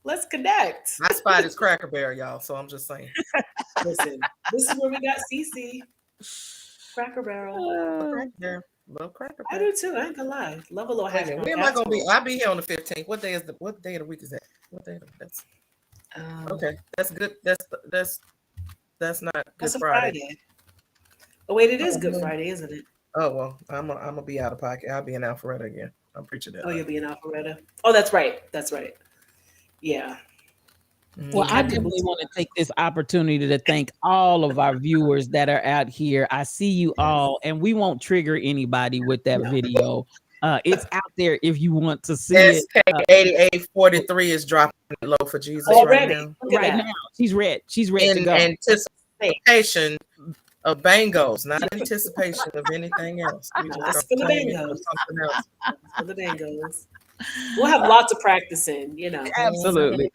Let's connect. My spot is Cracker Barrel, y'all. So I'm just saying. Listen, this is where we got CC. Cracker Barrel. Love Cracker Barrel. I do too. I ain't gonna lie. Love a little hash brown. Where am I gonna be? I'll be here on the 15th. What day of the week is that? What day? Okay, that's good. That's not Good Friday. Oh wait, it is Good Friday, isn't it? Oh well, I'm gonna be out of pocket. I'll be in Alpharetta again. I'm preaching that. Oh, you'll be in Alpharetta. Oh, that's right. Yeah. Well, I definitely want to take this opportunity to thank all of our viewers that are out here. I see you all, and we won't trigger anybody with that video. It's out there if you want to see it. SK8843 is dropping it low for Jesus already. Right now. She's ready. She's ready to go. Anticipation of bangos, not anticipation of anything else. That's for the bangos. For the bangos. We'll have lots of practice in, Absolutely.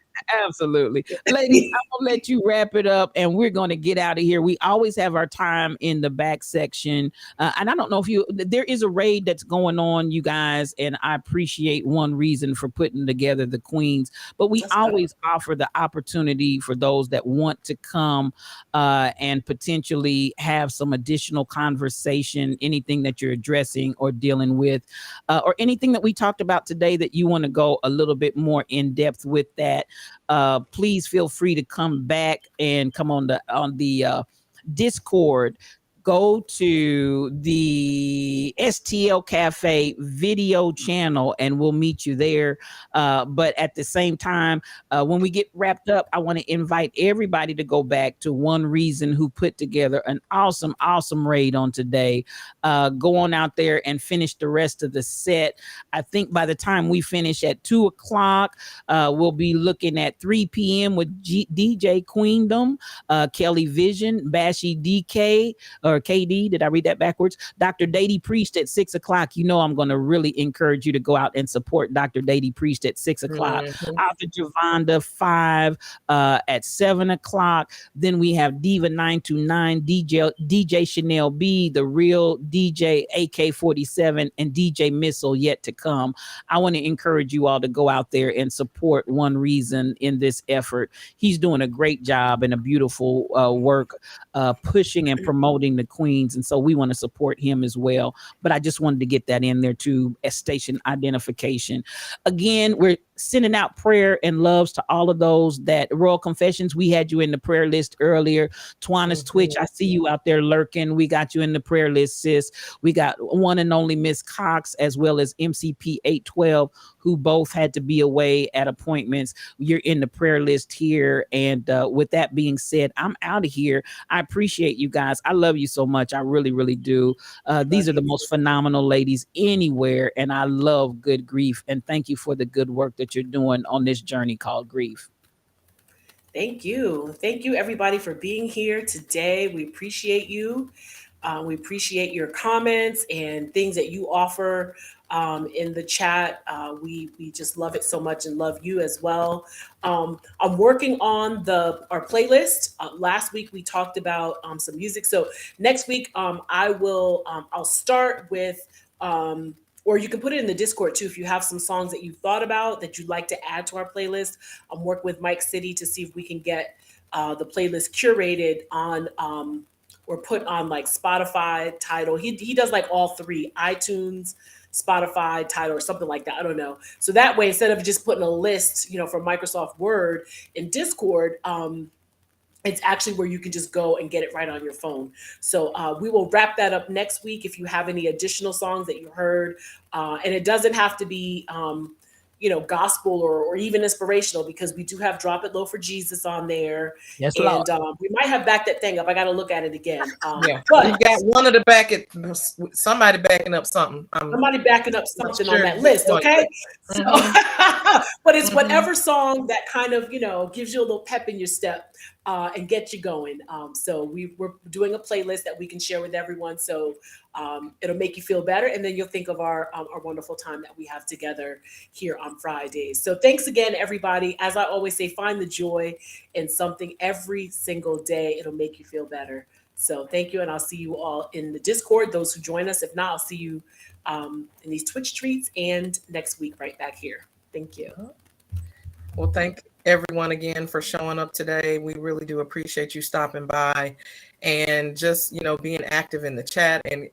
Ladies, I'm gonna let you wrap it up and we're gonna get out of here. We always have our time in the back section. And I don't know if there is a raid that's going on, you guys, and I appreciate One Reason for putting together the queens, but we always offer the opportunity for those that want to come and potentially have some additional conversation, anything that you're addressing or dealing with, or anything that we talked about today that you want to go a little bit more in depth with that. Please feel free to come back and come on the Discord. go to the STL Cafe video channel and we'll meet you there. But at the same time, when we get wrapped up, I want to invite everybody to go back to One Reason, who put together an awesome raid on today. Go on out there and finish the rest of the set. I think by the time we finish at 2 o'clock, we'll be looking at 3 p.m. with DJ Queendom, Kelly Vision, Bashy DK, or KD, did I read that backwards? Dr. Dady Priest at 6 o'clock. You know I'm going to really encourage you to go out and support Dr. Dady Priest at 6 o'clock. Author Javonda 5 at 7 o'clock. Then we have Diva 929, DJ Chanel B, The Real DJ AK47, and DJ Missile yet to come. I want to encourage you all to go out there and support One Reason in this effort. He's doing a great job and a beautiful work pushing and promoting the queens, and so we want to support him as well. But I just wanted to get that in there too, as station identification. Again, we're sending out prayer and loves to all of those that Royal Confessions, we had you in the prayer list earlier. Twanna's Twitch, I see you out there lurking. We got you in the prayer list, sis. We got one and only Miss Cox, as well as MCP 812, who both had to be away at appointments. You're in the prayer list here. And with that being said, I'm out of here. I appreciate you guys. I love you so much. I really, really do. These are the most phenomenal ladies anywhere. And I love Good Grief. And thank you for the good work that you're doing on this journey called grief. Thank you. Thank you, everybody, for being here today. We appreciate you. We appreciate your comments and things that you offer in the chat. We just love it so much and love you as well. I'm working on our playlist. Last week we talked about some music. So next week I'll start with or you can put it in the Discord too if you have some songs that you thought about that you'd like to add to our playlist. I'm working with Mike City to see if we can get the playlist curated on or put on like Spotify, Tidal. He does like all three: iTunes, Spotify, Tidal, or something like that. I don't know. So that way, instead of just putting a list, from Microsoft Word in Discord, it's actually where you can just go and get it right on your phone. So we will wrap that up next week. If you have any additional songs that you heard, and it doesn't have to be, gospel or even inspirational, because we do have Drop It Low for Jesus on there. Yes, and Lord. We might have backed that thing up. I got to look at it again. Yeah, but we got one of the somebody backing up something. Somebody backing up something on that list, okay? So, but it's whatever song that kind of, gives you a little pep in your step and get you going. So we're doing a playlist that we can share with everyone. So it'll make you feel better. And then you'll think of our wonderful time that we have together here on Fridays. So thanks again, everybody. As I always say, find the joy in something every single day. It'll make you feel better. So thank you. And I'll see you all in the Discord, those who join us. If not, I'll see you in these Twitch treats and next week right back here. Thank you. Well, thank everyone again for showing up today. We really do appreciate you stopping by and just, being active in the chat and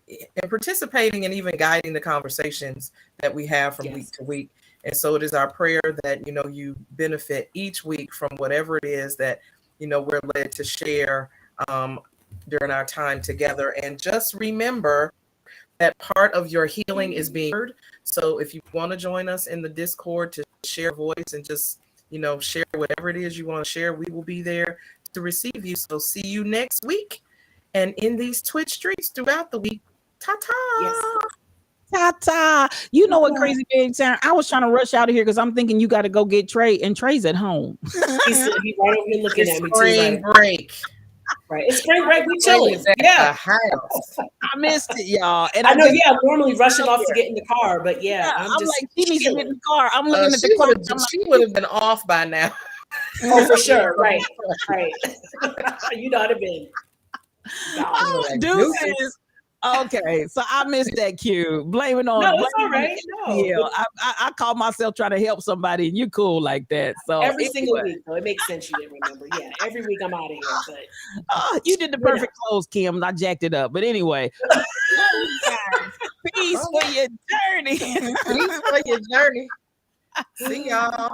participating and even guiding the conversations that we have from week to week. And so it is our prayer that, you benefit each week from whatever it is that, we're led to share during our time together. And just remember that part of your healing is being heard. So if you want to join us in the Discord to share voice and just, share whatever it is you want to share, we will be there to receive you. So see you next week and in these Twitch streets throughout the week. Ta-ta. Yes. Ta-ta. You know what, Crazy Big Sarah? I was trying to rush out of here because I'm thinking you got to go get Trey, and Trey's at home. He's right over here looking at me too. Spring break. Right. It's spring break. We chilling. Yeah. I missed it, y'all. And I know, I'm normally rushing off to get in the car, but I'm just like, she needs to get in the car. I'm looking at the clock. She would have been off by now. Oh, for sure. Right. You know what I mean. Deuces. Okay, so I missed that cue. Blame it on. No, it's all right. No. Yeah, I call myself trying to help somebody, and you're cool like that. So every single week, though, it makes sense. You didn't remember. Yeah, every week I'm out of here. But you did the perfect close, Kim. I jacked it up, but anyway. Peace for your journey. Peace for your journey. See y'all.